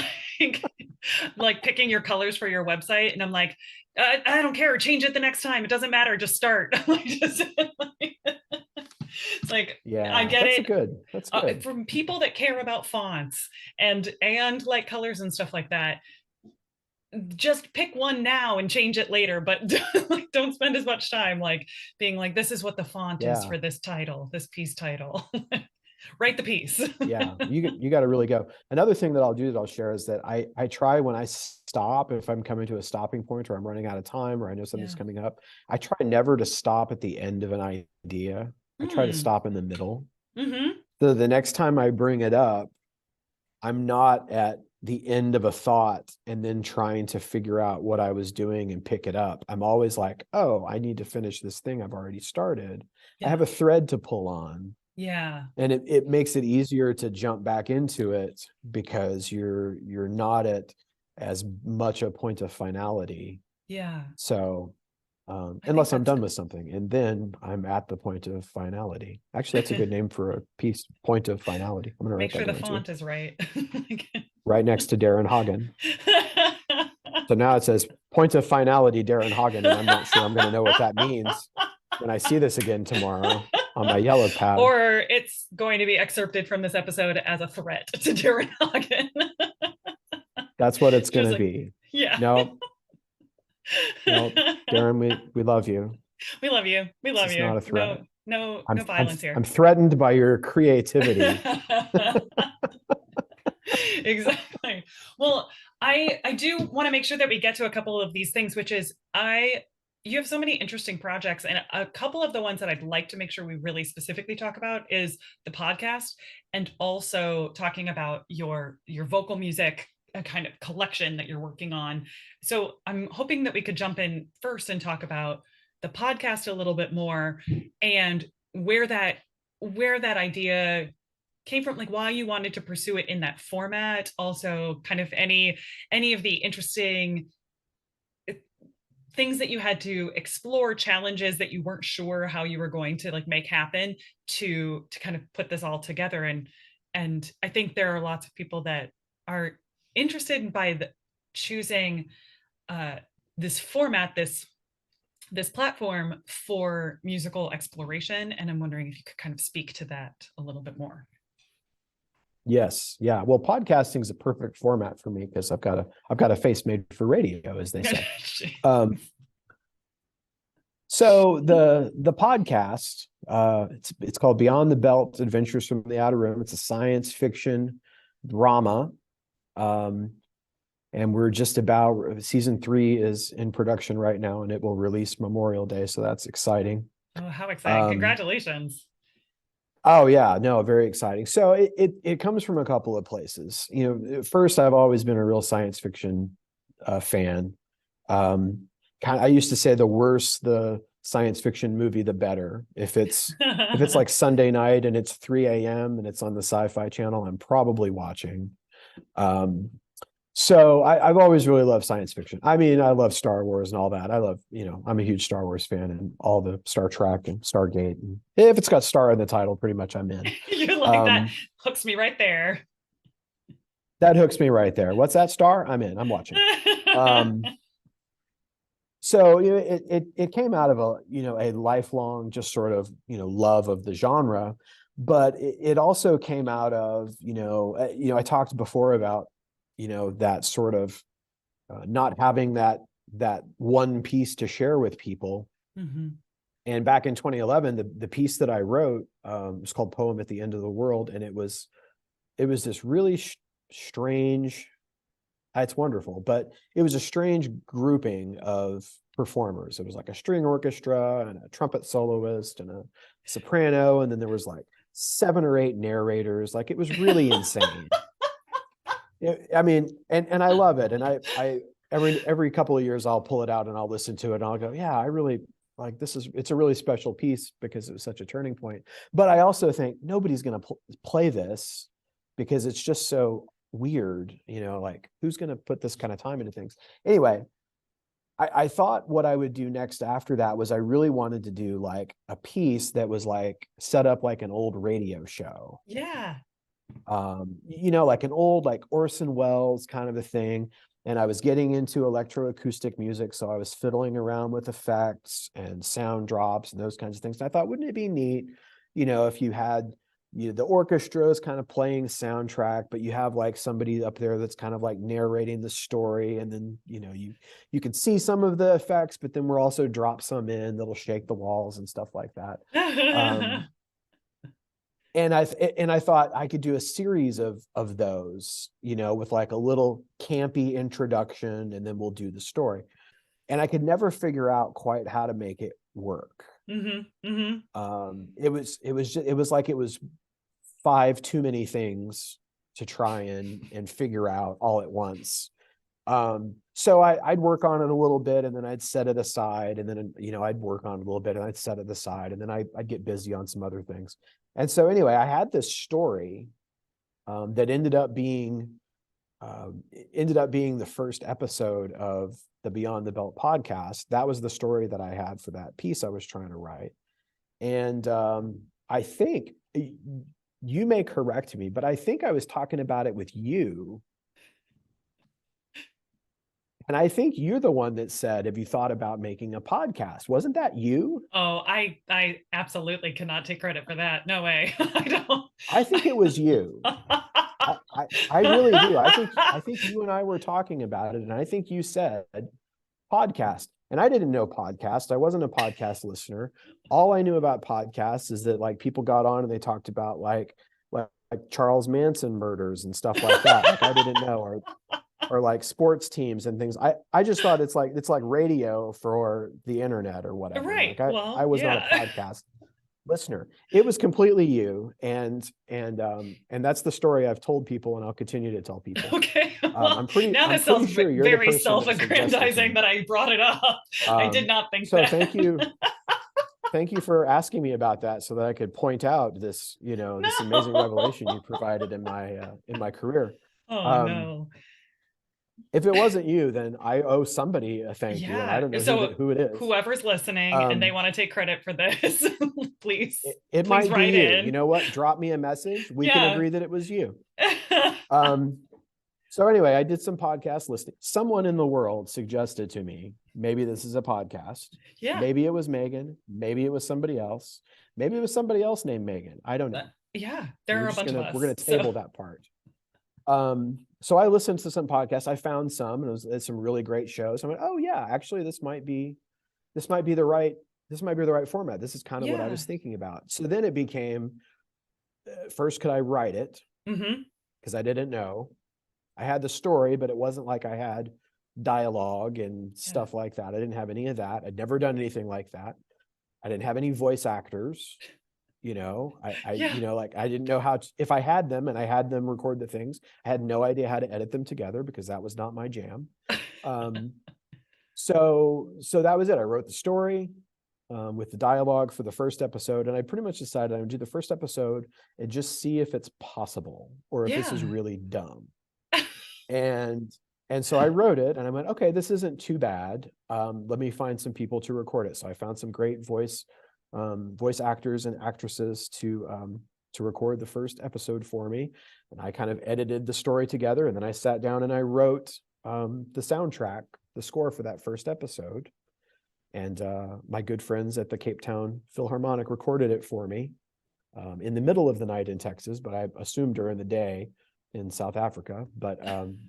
like picking your colors for your website. And I'm like, I don't care, change it the next time, it doesn't matter, just start. It's like, I Yeah, get that's it. that's good. From people that care about fonts and like colors and stuff like that, just pick one now and change it later, but like, don't spend as much time like being like, this is what the font is Yeah. for this title, this piece title. Write the piece. Yeah, you got to really go. Another thing that I'll do that I'll share is that I try when I stop, if I'm coming to a stopping point or I'm running out of time or I know something's Yeah. coming up, I try never to stop at the end of an idea. I try to stop in the middle. Mm-hmm. So the next time I bring it up, I'm not at the end of a thought and then trying to figure out what I was doing and pick it up. I'm always like, oh, I need to finish this thing I've already started. I Yeah. have a thread to pull on. Yeah. And it makes it easier to jump back into it because you're not at as much a point of finality. Yeah. So I think unless I'm that's done with something, and then I'm at the point of finality. Actually, that's a good name for a piece, point of finality. I'm gonna make write sure that the down too. font is right. Right next to Darren Hagen. So now it says point of finality, Darren Hagen, and I'm not sure I'm gonna know what that means when I see this again tomorrow on my yellow pad. Or it's going to be excerpted from this episode as a threat to Darren Hagen. That's what it's gonna Like, be. yeah. No, no, Darren, we love you. We love you. We This love is you. not a threat. No I'm violence here. I'm threatened by your creativity. Exactly. Well, I do want to make sure that we get to a couple of these things, which is you have so many interesting projects, and a couple of the ones that I'd like to make sure we really specifically talk about is the podcast, and also talking about your vocal music, a kind of collection that you're working on. So I'm hoping that we could jump in first and talk about the podcast a little bit more, and where that idea came from, like why you wanted to pursue it in that format, also kind of any of the interesting things that you had to explore, challenges that you weren't sure how you were going to like make happen to kind of put this all together. And I think there are lots of people that are interested by choosing this format, this platform for musical exploration, and I'm wondering if you could kind of speak to that a little bit more. Yes, yeah. Well, podcasting is a perfect format for me because I've got a face made for radio, as they say. So the podcast, it's called Beyond the Belt: Adventures from the Outer Rim. It's a science fiction drama, and we're just about season 3 is in production right now, and it will release Memorial Day, so that's exciting. Oh, how exciting! Congratulations. Oh yeah, no, very exciting. So it comes from a couple of places. You know, first, I've always been a real science fiction fan. I used to say the worse the science fiction movie, the better. If it's like Sunday night and it's 3 a.m. and it's on the Sci-Fi Channel, I'm probably watching. So I've always really loved science fiction. I mean, I love Star Wars and all that. I love, I'm a huge Star Wars fan and all the Star Trek and Stargate. And if it's got Star in the title, pretty much I'm in. You're like, that hooks me right there. That hooks me right there. What's that, Star? I'm in. I'm watching. So it came out of a lifelong just sort of love of the genre, but it also came out of I talked before about that sort of not having that one piece to share with people. Mm-hmm. And back in 2011, the piece that I wrote was called Poem at the End of the World, and it was this really strange. It's wonderful, but it was a strange grouping of performers. It was like a string orchestra and a trumpet soloist and a soprano, and then there was like 7 or 8 narrators. Like, it was really insane. I mean, and I love it. And I every couple of years I'll pull it out and I'll listen to it and I'll go, yeah, I really like it's a really special piece because it was such a turning point. But I also think nobody's going to play this because it's just so weird, like who's going to put this kind of time into things? Anyway, I thought what I would do next after that was I really wanted to do like a piece that was like set up like an old radio show. Yeah. like an old, like Orson Welles kind of a thing. And I was getting into electroacoustic music. So I was fiddling around with effects and sound drops and those kinds of things. And I thought, wouldn't it be neat, if you had, the orchestra is kind of playing soundtrack, but you have like somebody up there that's kind of like narrating the story. And then, you can see some of the effects, but then we're also drop some in that'll shake the walls and stuff like that. And I thought I could do a series of those, with like a little campy introduction, and then we'll do the story. And I could never figure out quite how to make it work. It was like it was 5 too many things to try and figure out all at once. So I'd work on it a little bit, and then I'd set it aside, and then, I'd work on it a little bit, and I'd set it aside, and then I'd get busy on some other things. And so anyway, I had this story that ended up being the first episode of the Beyond the Belt podcast. That was the story that I had for that piece I was trying to write. And I think you may correct me, but I think I was talking about it with you. And I think you're the one that said, have you thought about making a podcast? Wasn't that you? Oh, I absolutely cannot take credit for that. No way. I don't. I think it was you. I really do. I think you and I were talking about it, and I think you said podcast. And I didn't know podcast. I wasn't a podcast listener. All I knew about podcasts is that like people got on and they talked about like Charles Manson murders and stuff like that. Like I didn't know, or like sports teams and things. I just thought it's like radio for the internet or whatever. Right. Like I was not a podcast listener. It was completely you, and that's the story I've told people, and I'll continue to tell people. Okay. I'm pretty sure you're very self-aggrandizing that I brought it up. I did not think so. that. Thank you for asking me about that, so that I could point out this, this amazing revelation you provided in my career. Oh no. If it wasn't you, then I owe somebody a thank you. And I don't know who it is. Whoever's listening and they want to take credit for this, please. It might be you. You know what? Drop me a message. We can agree that it was you. So anyway, I did some podcast listening. Someone in the world suggested to me, maybe this is a podcast. Yeah. Maybe it was Megan. Maybe it was somebody else. Maybe it was somebody else named Megan. I don't know. Yeah, there are a bunch of us. We're going to table that part. So I listened to some podcasts. I found some, and it was some really great shows. I went, oh yeah, actually this might be the right format. This is kind of what I was thinking about. So then it became, first, could I write it? Because I didn't know. I had the story, but it wasn't like I had dialogue and stuff like that. I didn't have any of that. I'd never done anything like that. I didn't have any voice actors. I didn't know how to, if I had them and I had them record the things, I had no idea how to edit them together because that was not my jam. So that was it. I wrote the story with the dialogue for the first episode, and I pretty much decided I would do the first episode and just see if it's possible or if this is really dumb. And so I wrote it, and I went, okay, this isn't too bad. Let me find some people to record it. So I found some great voice actors and actresses to record the first episode for me. And I kind of edited the story together, and then I sat down and I wrote the soundtrack, the score for that first episode. And my good friends at the Cape Town Philharmonic recorded it for me in the middle of the night in Texas, but I assumed during the day in South Africa. But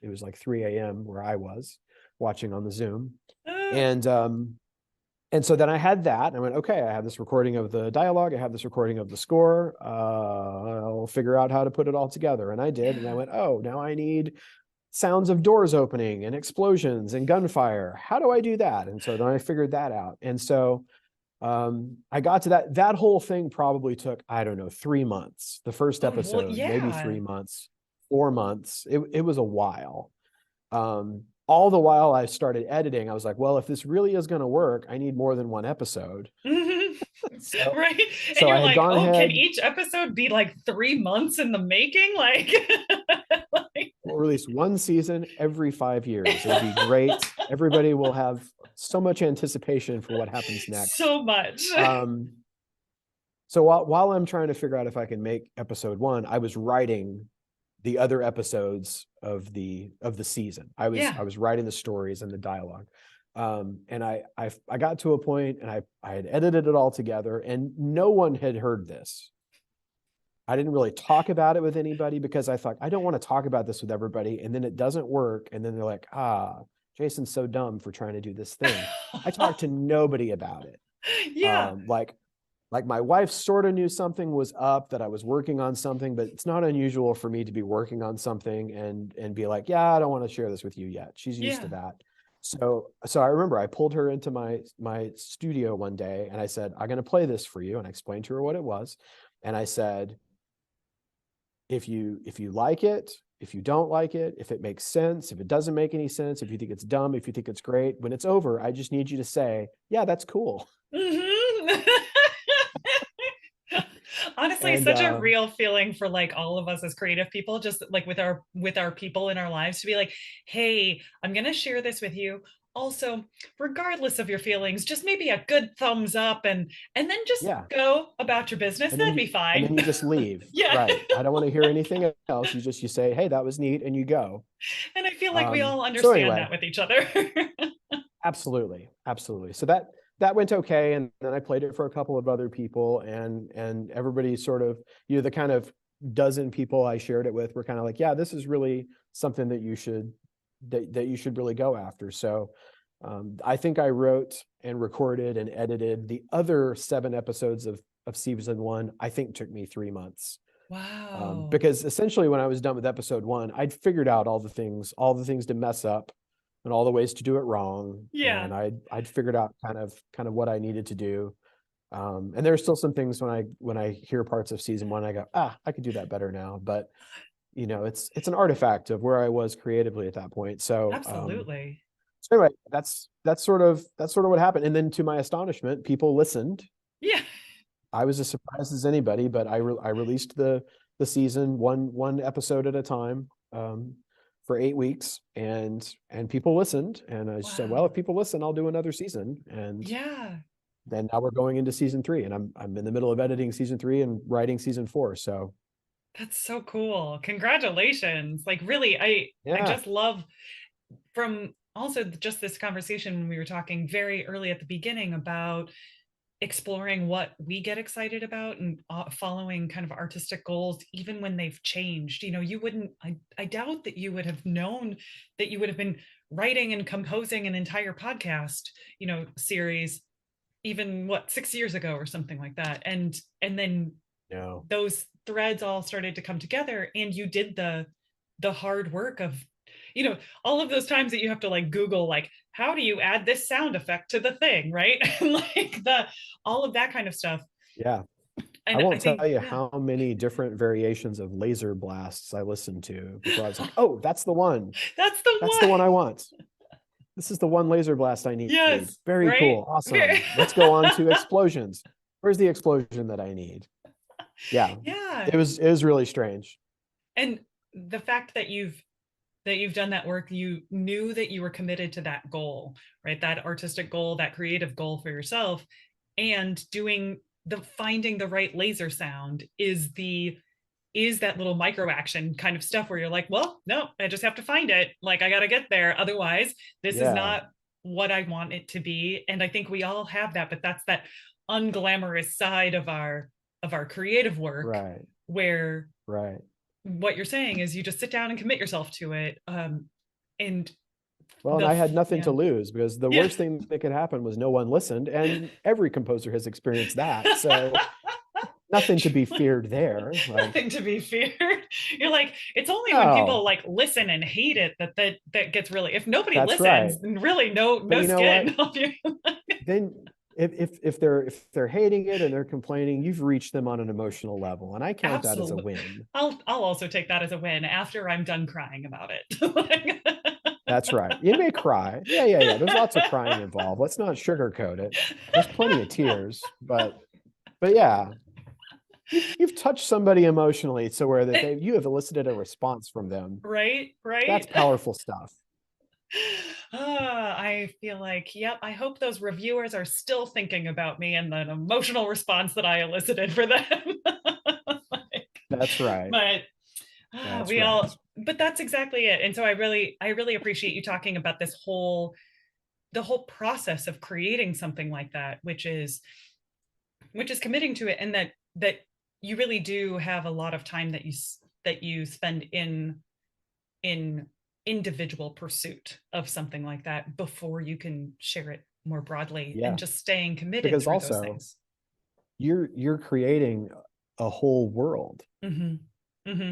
it was like 3 a.m. where I was watching on the Zoom. And so then I had that, and I went, okay, I have this recording of the dialogue. I have this recording of the score. I'll figure out how to put it all together. And I did. And I went, oh, now I need sounds of doors opening and explosions and gunfire. How do I do that? And so then I figured that out. And so I got to that whole thing probably took, I don't know, 3 months. The first episode, maybe 3 months, 4 months. It was a while. All the while I started editing, I was like, well, if this really is going to work, I need more than one episode. So, right. And so you're like, oh, can each episode be like 3 months in the making? Like, we'll release one season every 5 years. It'll be great. Everybody will have so much anticipation for what happens next. So much. So while I'm trying to figure out if I can make episode 1, I was writing the other episodes of the season. I Yeah. was writing the stories and the dialogue. And I got to a point, and I had edited it all together, and no one had heard this. I didn't really talk about it with anybody because I thought, I don't want to talk about this with everybody, and then it doesn't work, and then they're like, Jason's so dumb for trying to do this thing. I talked to nobody about it. Yeah. Like my wife sort of knew something was up, that I was working on something, but it's not unusual for me to be working on something and be like, yeah, I don't want to share this with you yet. She's used to Yeah. that. So I remember I pulled her into my studio one day, and I said, I'm going to play this for you. And I explained to her what it was. And I said, if you like it, if you don't like it, if it makes sense, if it doesn't make any sense, if you think it's dumb, if you think it's great, when it's over, I just need you to say, yeah, that's cool. Mhm. Honestly, And such a real feeling for like all of us as creative people, just like with our people in our lives, to be like, hey, I'm gonna share this with you. Also, regardless of your feelings, just maybe a good thumbs up, and then just yeah, go about your business. and That'd be fine. then you just leave. Yeah. Right. I don't want to hear anything else. You say, hey, that was neat, and you go. And I feel like we all So understand anyway, that with each other. absolutely. So that went okay, and then I played it for a couple of other people, and everybody sort of, the kind of dozen people I shared it with were kind of like, yeah, this is really something that you should really go after. So I think I wrote and recorded and edited the other 7 episodes of season 1. I think took me 3 months. Wow. Because essentially when I was done with episode 1, I'd figured out all the things to mess up and all the ways to do it wrong. Yeah. And I'd figured out kind of what I needed to do. And there's still some things when I hear parts of season 1, I go, I could do that better now. But it's an artifact of where I was creatively at that point. Absolutely. So anyway, that's sort of what happened. And then to my astonishment, people listened. Yeah. I was as surprised as anybody, but I released the season one episode at a time, for 8 weeks, and people listened. And I said, well, if Wow. people listen, I'll do another season. And Yeah. then now we're going into season 3, and I'm in the middle of editing season 3 and writing season 4. So That's so cool. Congratulations. Like really, I yeah, just love from also just this conversation when we were talking very early at the beginning about exploring what we get excited about and following kind of artistic goals even when they've changed. You wouldn't, I doubt that you would have known that you would have been writing and composing an entire podcast, series, even what, 6 years ago or something like that. And then no, those threads all started to come together, and you did the hard work of, all of those times that you have to like Google, like, how do you add this sound effect to the thing, right? Like the all of that kind of stuff. yeah. I And I won't tell think, you yeah, how many different variations of laser blasts I listened to before I was like, oh, that's the one. that's the That's the one. one I want. This is the one laser blast I need. Yes, Very right. cool. Awesome. Let's go on to explosions. Where's the explosion that I need? Yeah. Yeah. It was really strange. And the fact that you've done that work, you knew that you were committed to that goal, right? That artistic goal, that creative goal for yourself, and doing the finding the right laser sound is that little micro action kind of stuff where you're like, well, no, I just have to find it. Like, I got to get there. Otherwise, this is Yeah. not what I want it to be. And I think we all have that, but that's that unglamorous side of our creative work Right. where Right. what you're saying is you just sit down and commit yourself to it. And Well, and I had nothing to yeah, lose, because the yeah. worst thing that could happen was no one listened. And every composer has experienced that. So nothing to be feared there. Like, Nothing to be feared. You're like, it's only when people oh, like listen and hate it that gets really. If nobody that's right. listens, then really no But you know what? skin off you. Then if they're hating it and they're complaining, you've reached them on an emotional level, and I count that as a Absolutely. win. I'll also take that as a win after I'm done crying about it. That's right. You may cry. Yeah. There's lots of crying involved. Let's not sugarcoat it. There's plenty of tears, but yeah, you've touched somebody emotionally, so where that you have elicited a response from them. Right, right. That's powerful stuff. I feel like, yep, I hope those reviewers are still thinking about me and the emotional response that I elicited for them. Like, That's right. but That's we right. all, but that's exactly it. And so I really appreciate you talking about the whole process of creating something like that, which is committing to it, and that you really do have a lot of time that you spend in individual pursuit of something like that before you can share it more broadly, and Yeah. just staying committed Because through those also things. you're creating a whole world. Hmm. Hmm.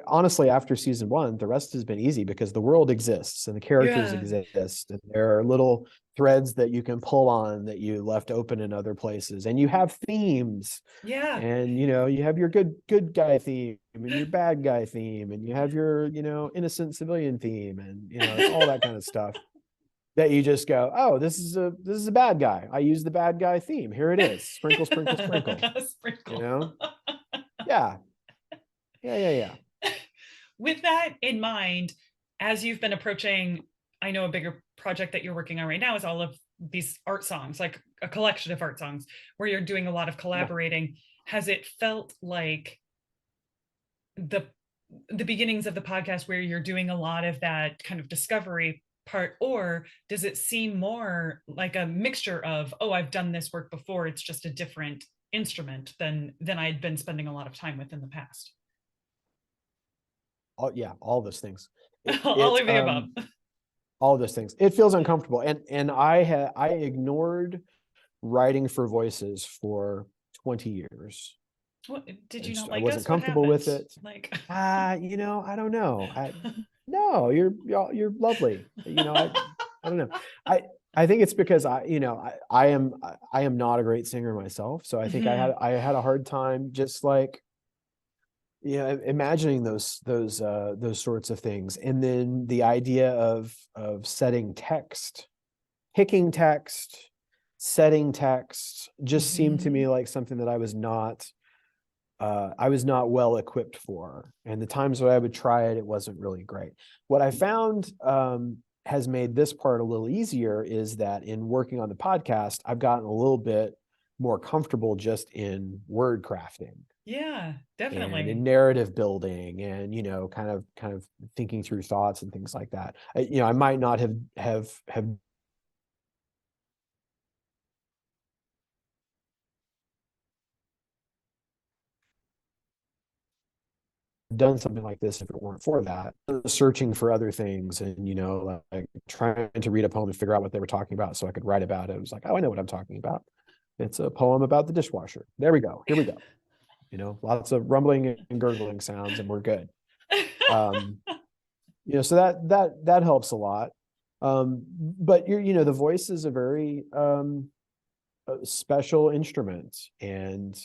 Honestly, after season one, the rest has been easy because the world exists and the characters Yeah. exist, and there are little threads that you can pull on that you left open in other places, and you have themes, Yeah. and you have your good guy theme and your bad guy theme, and you have your innocent civilian theme, and all that kind of stuff that you just go, oh, this is a bad guy. I use the bad guy theme. Here it is. Sprinkle, sprinkle, sprinkle. You Sprinkle. know? Yeah. Yeah. With that in mind, as you've been approaching, I know a bigger project that you're working on right now is all of these art songs, like a collection of art songs where you're doing a lot of Yeah. collaborating. Has it felt like the the beginnings of the podcast where you're doing a lot of that kind of discovery part, or does it seem more like a mixture of, oh, I've done this work before, it's just a different instrument than I'd been spending a lot of time with in the past? All those things. All of the above. All those things. It feels uncomfortable. And I ignored writing for voices for 20 years. What, did you not I like wasn't us? What comfortable happened? with it. Like, I don't know. No, you're lovely. I don't know. I I think it's because I am not a great singer myself. So I think mhm. I had a hard time just like imagining those sorts of things. And then the idea of setting text, picking text, setting text just seemed to me Mhm. like something that I was not well equipped for. And the times that I would try it, it wasn't really great. What I found has made this part a little easier is that in working on the podcast, I've gotten a little bit more comfortable just in word crafting Yeah, and in definitely. narrative building, and kind of thinking through thoughts and things like that. I might not have done something like this if it weren't for that. Searching for other things, and like trying to read a poem and figure out what they were talking about so I could write about it. It was like, oh, I know what I'm talking about. It's a poem about the dishwasher. There we go. Here we go. Lots of rumbling and gurgling sounds, and we're good. Um, so that helps a lot. But the voice is a very special instrument, and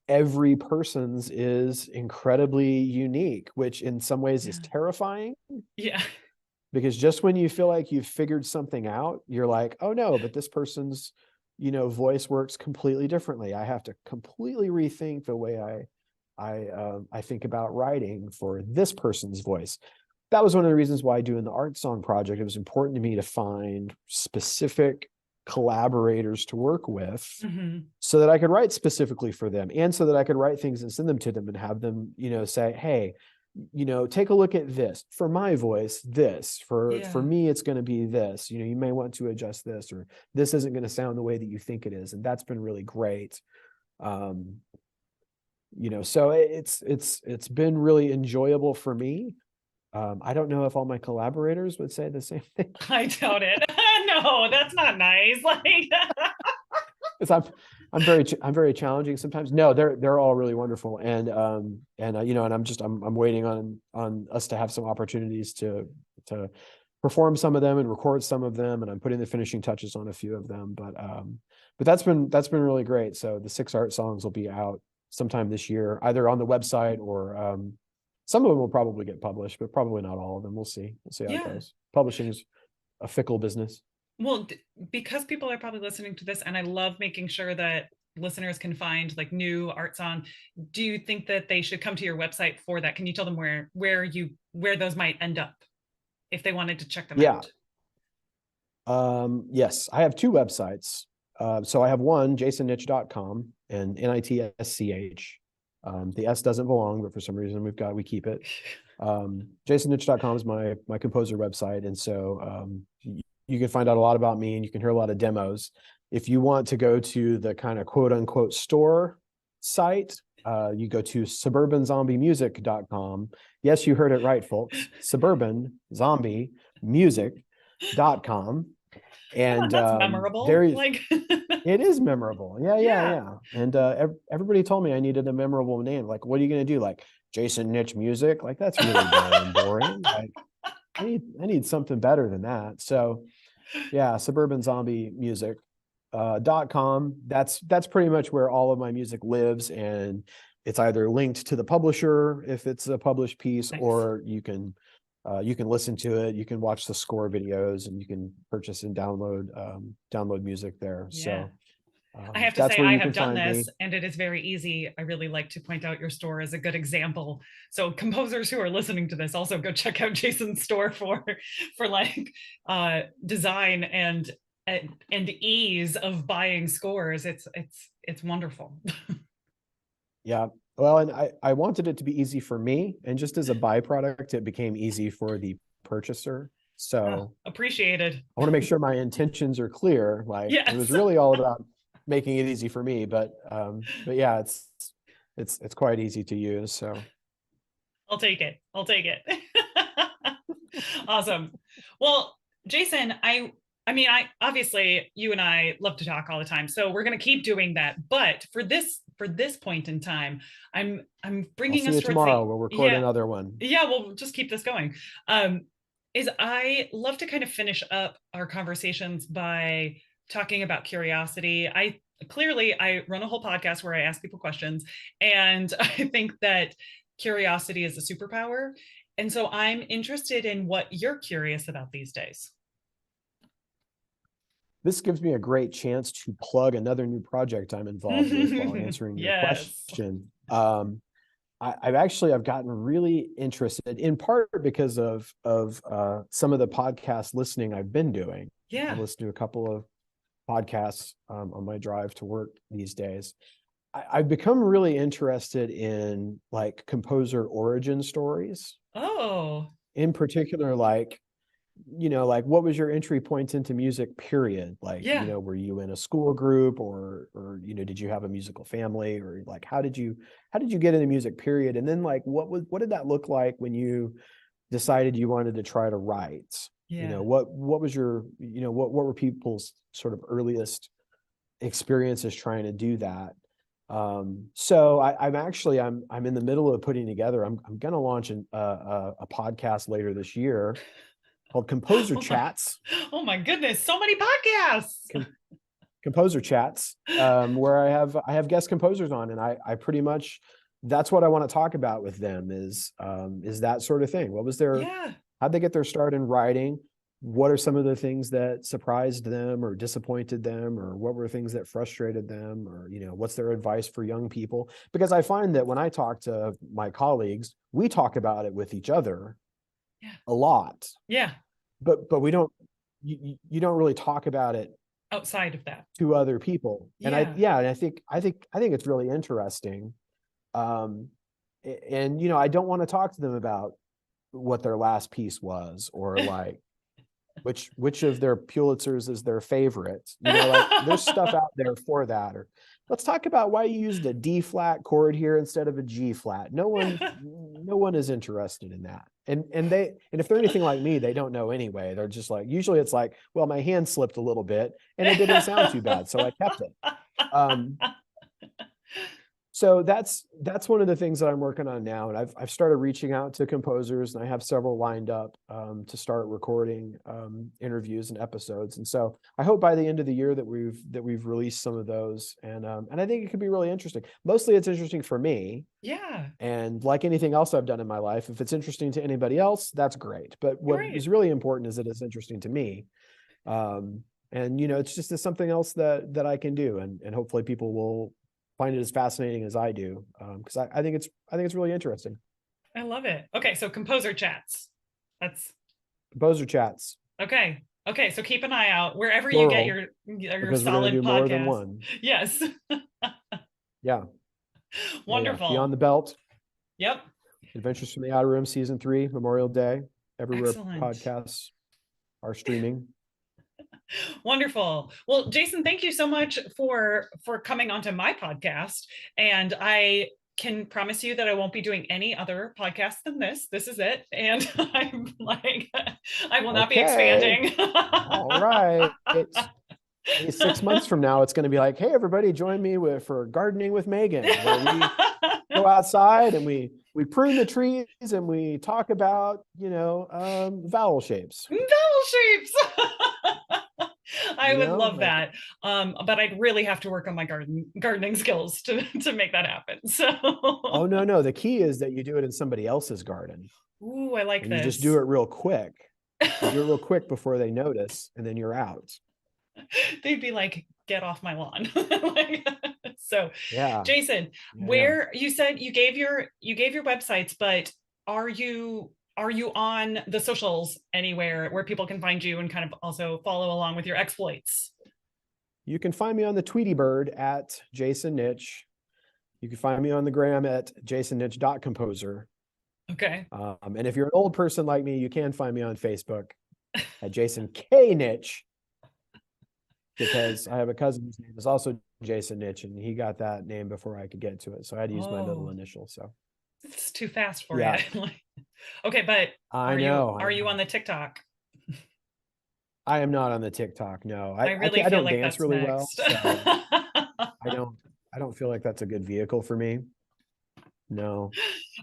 every person's is incredibly unique, which in some ways is Yeah. terrifying, Yeah. because just when you feel like you've figured something out, you're like, oh no, but this person's voice works completely differently. I have to completely rethink the way I think about writing for this person's voice. That was one of the reasons why doing the art song project, it was important to me to find specific collaborators to work with Mhm. so that I could write specifically for them, and so that I could write things and send them to them and have them, say, hey, take a look at this for my voice, this for Yeah. me, it's going to be this, you may want to adjust this, or this isn't going to sound the way that you think it is. And that's been really great. Um, so it's been really enjoyable for me. I don't know if all my collaborators would say the same thing. I doubt it. No, that's not nice. Like, Because I'm very challenging sometimes. No, they're all really wonderful, and I'm waiting on us to have some opportunities to perform some of them and record some of them, and I'm putting the finishing touches on a few of them. But that's been really great. So the 6 art songs will be out sometime this year, either on the website, or some of them will probably get published, but probably not all of them. We'll see how it yeah. goes. Publishing is a fickle business. Well, because people are probably listening to this, and I love making sure that listeners can find like new art song, do you think that they should come to your website for that? Can you tell them where those might end up if they wanted to check them Yeah. out? Yes, I have two websites. So I have one, jasonnitsch.com and Nitsch. The S doesn't belong, but for some reason we keep it. Jasonnitsch.com is my composer website. And so you can find out a lot about me and you can hear a lot of demos. If you want to go to the kind of quote unquote store site, you go to suburbanzombiemusic.com. Yes, you heard it right, folks. Suburbanzombiemusic.com. And That's memorable. there Like, it is memorable. Yeah, yeah, yeah. yeah. And everybody told me I needed a memorable name. Like, what are you going to do? Like Jason Nitsch Music? Like, that's really dull and boring. Like, I need something better than that. So yeah, suburbanzombiemusic.com. That's pretty much where all of my music lives. And it's either linked to the publisher if it's a published piece, Nice. or you can listen to it. You can watch the score videos, and you can purchase and download music there. Yeah. So I have to that's say, where I you have can done find this me. and it is very easy. I really like to point out your store as a good example. So composers who are listening to this, also go check out Jason's store for like design and ease of buying scores. It's wonderful. Yeah. Well, and I wanted it to be easy for me, and just as a byproduct, it became easy for the purchaser. So Appreciated. I want to make sure my intentions are clear. Like, it was Yes. really all about making it easy for me, but yeah, it's quite easy to use. So I'll take it. Awesome. Well, Jason, I mean, I obviously you and I love to talk all the time, so we're going to keep doing that. But for this point in time, I'm I'll bringing see us you towards tomorrow. the We'll record another one. yeah. We'll just keep this going. Is I love to kind of finish up our conversations by talking about curiosity. I run a whole podcast where I ask people questions, and I think that curiosity is a superpower. And so I'm interested in what you're curious about these days. This gives me a great chance to plug another new project I'm involved with while answering your Yes. question. I've gotten really interested, in part because of some of the podcast listening I've been doing. Yeah. I've listened to a couple of podcasts on my drive to work these days. I've become really interested in like composer origin stories. Oh. In particular, like, like what was your entry point into music, period? Like, Yeah. were you in a school group, or did you have a musical family, or like how did you get into music, period? And then like what did that look like when you decided you wanted to try to write? Yeah. What was your, what were people's sort of earliest experiences trying to do that? So I'm in the middle of putting together, I'm going to launch a podcast later this year called Composer Chats. Oh my goodness, so many podcasts. Composer Chats, where I have guest composers on, and I pretty much, that's what I want to talk about with them is that sort of thing. What was how'd they get their start in writing? What are some of the things that surprised them or disappointed them, or what were things that frustrated them, or what's their advice for young people? Because I find that when I talk to my colleagues, we talk about it with each other a lot. Yeah. But we don't, you don't really talk about it outside of that to other people. And yeah. I think it's really interesting. And I don't want to talk to them about what their last piece was, or like which of their Pulitzers is their favorite. Like there's stuff out there for that. Or let's talk about why you used a D flat chord here instead of a G flat. No one is interested in that. And if they're anything like me, they don't know anyway. They're just like, usually it's like, well, my hand slipped a little bit and it didn't sound too bad, so I kept it. So that's one of the things that I'm working on now, and I've started reaching out to composers, and I have several lined up to start recording interviews and episodes. And so I hope by the end of the year that we've released some of those, and I think it could be really interesting. Mostly it's interesting for me. Yeah. And like anything else I've done in my life, if it's interesting to anybody else, that's great. But what is really important is that it's interesting to me. And, it's just something else that I can do. And hopefully people will find it as fascinating as I do. Cause I think it's really interesting. I love it. Okay. So composer chats. That's Composer chats, okay. Okay. So keep an eye out wherever you get plural, your because we're going to solid do more than podcast. one. Yes. Yeah. Wonderful. Beyond the Belt. Yep. Adventures from the Outer Rim, season 3, Memorial Day, everywhere Excellent. podcasts are streaming. Wonderful. Well, Jason, thank you so much for coming onto my podcast. And I can promise you that I won't be doing any other podcasts than this. This is it. And I'm like, I will not be expanding. All right. Maybe 6 months from now, it's going to be like, hey, everybody, join me for Gardening with Megan, where we go outside and we prune the trees and we talk about, vowel shapes. Vowel shapes. I would love that. But I'd really have to work on my gardening skills to make that happen. So oh no, the key is that you do it in somebody else's garden. Ooh, I like and this. You just do it real quick. You do it real quick before they notice, and then you're out. They'd be like, get off my lawn. So yeah. Jason, where you said you gave your websites, but are you on the socials anywhere where people can find you and kind of also follow along with your exploits? You can find me on the Tweety Bird at Jason Nitsch. You can find me on the gram at jasonnitsch.composer. Okay. And if you're an old person like me, you can find me on Facebook at Jason K. Nitsch, because I have a cousin whose name is also Jason Nitsch, and he got that name before I could get to it. So I had to use my middle initial. So it's too fast for you. Okay, but are you on the TikTok? I am not on the TikTok. No, I don't like dance really well. So I don't feel like that's a good vehicle for me. No.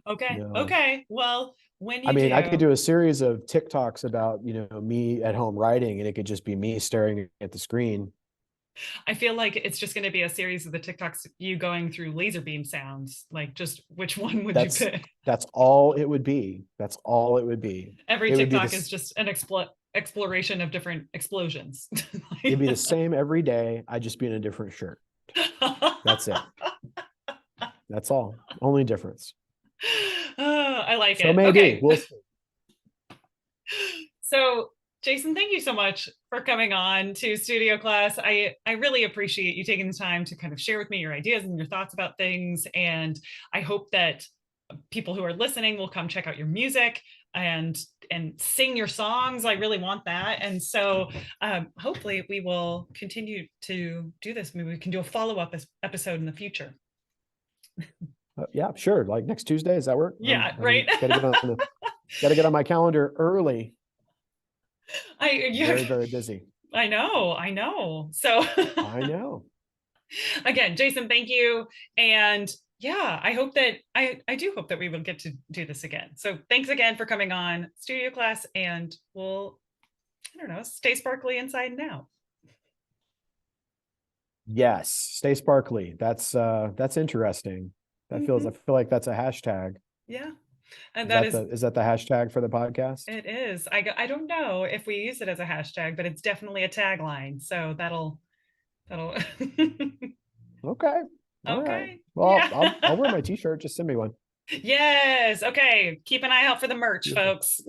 Okay. No. Okay. Well, when you I could do a series of TikToks about, me at home writing, and it could just be me staring at the screen. I feel like it's just going to be a series of the TikToks, you going through laser beam sounds. Like, just which one would you pick? That's all it would be. That's all it would be. Every TikTok is just an exploration of different explosions. It'd be the same every day. I'd just be in a different shirt. That's it. That's all. Only difference. I like it. So maybe. Okay. We'll see. So Jason, thank you so much for coming on to Studio Class. I really appreciate you taking the time to kind of share with me your ideas and your thoughts about things. And I hope that people who are listening will come check out your music and sing your songs. I really want that. And so hopefully we will continue to do this. Maybe we can do a follow-up episode in the future. Yeah, sure. Like next Tuesday, does that work? Yeah, right. Gotta get on my calendar early. Very, very busy. I know. So I know. Again, Jason, thank you. And yeah, I hope that I do hope that we will get to do this again. So thanks again for coming on Studio Class, and we'll, I don't know, stay sparkly inside and out. Yes, stay sparkly. That's interesting. That feels, I feel like that's a hashtag. Yeah. And is that the hashtag for the podcast? It is. I don't know if we use it as a hashtag, but it's definitely a tagline. So that'll okay. All okay. Right. Well, yeah. I'll wear my t-shirt. Just send me one. Yes. Okay. Keep an eye out for the merch, folks.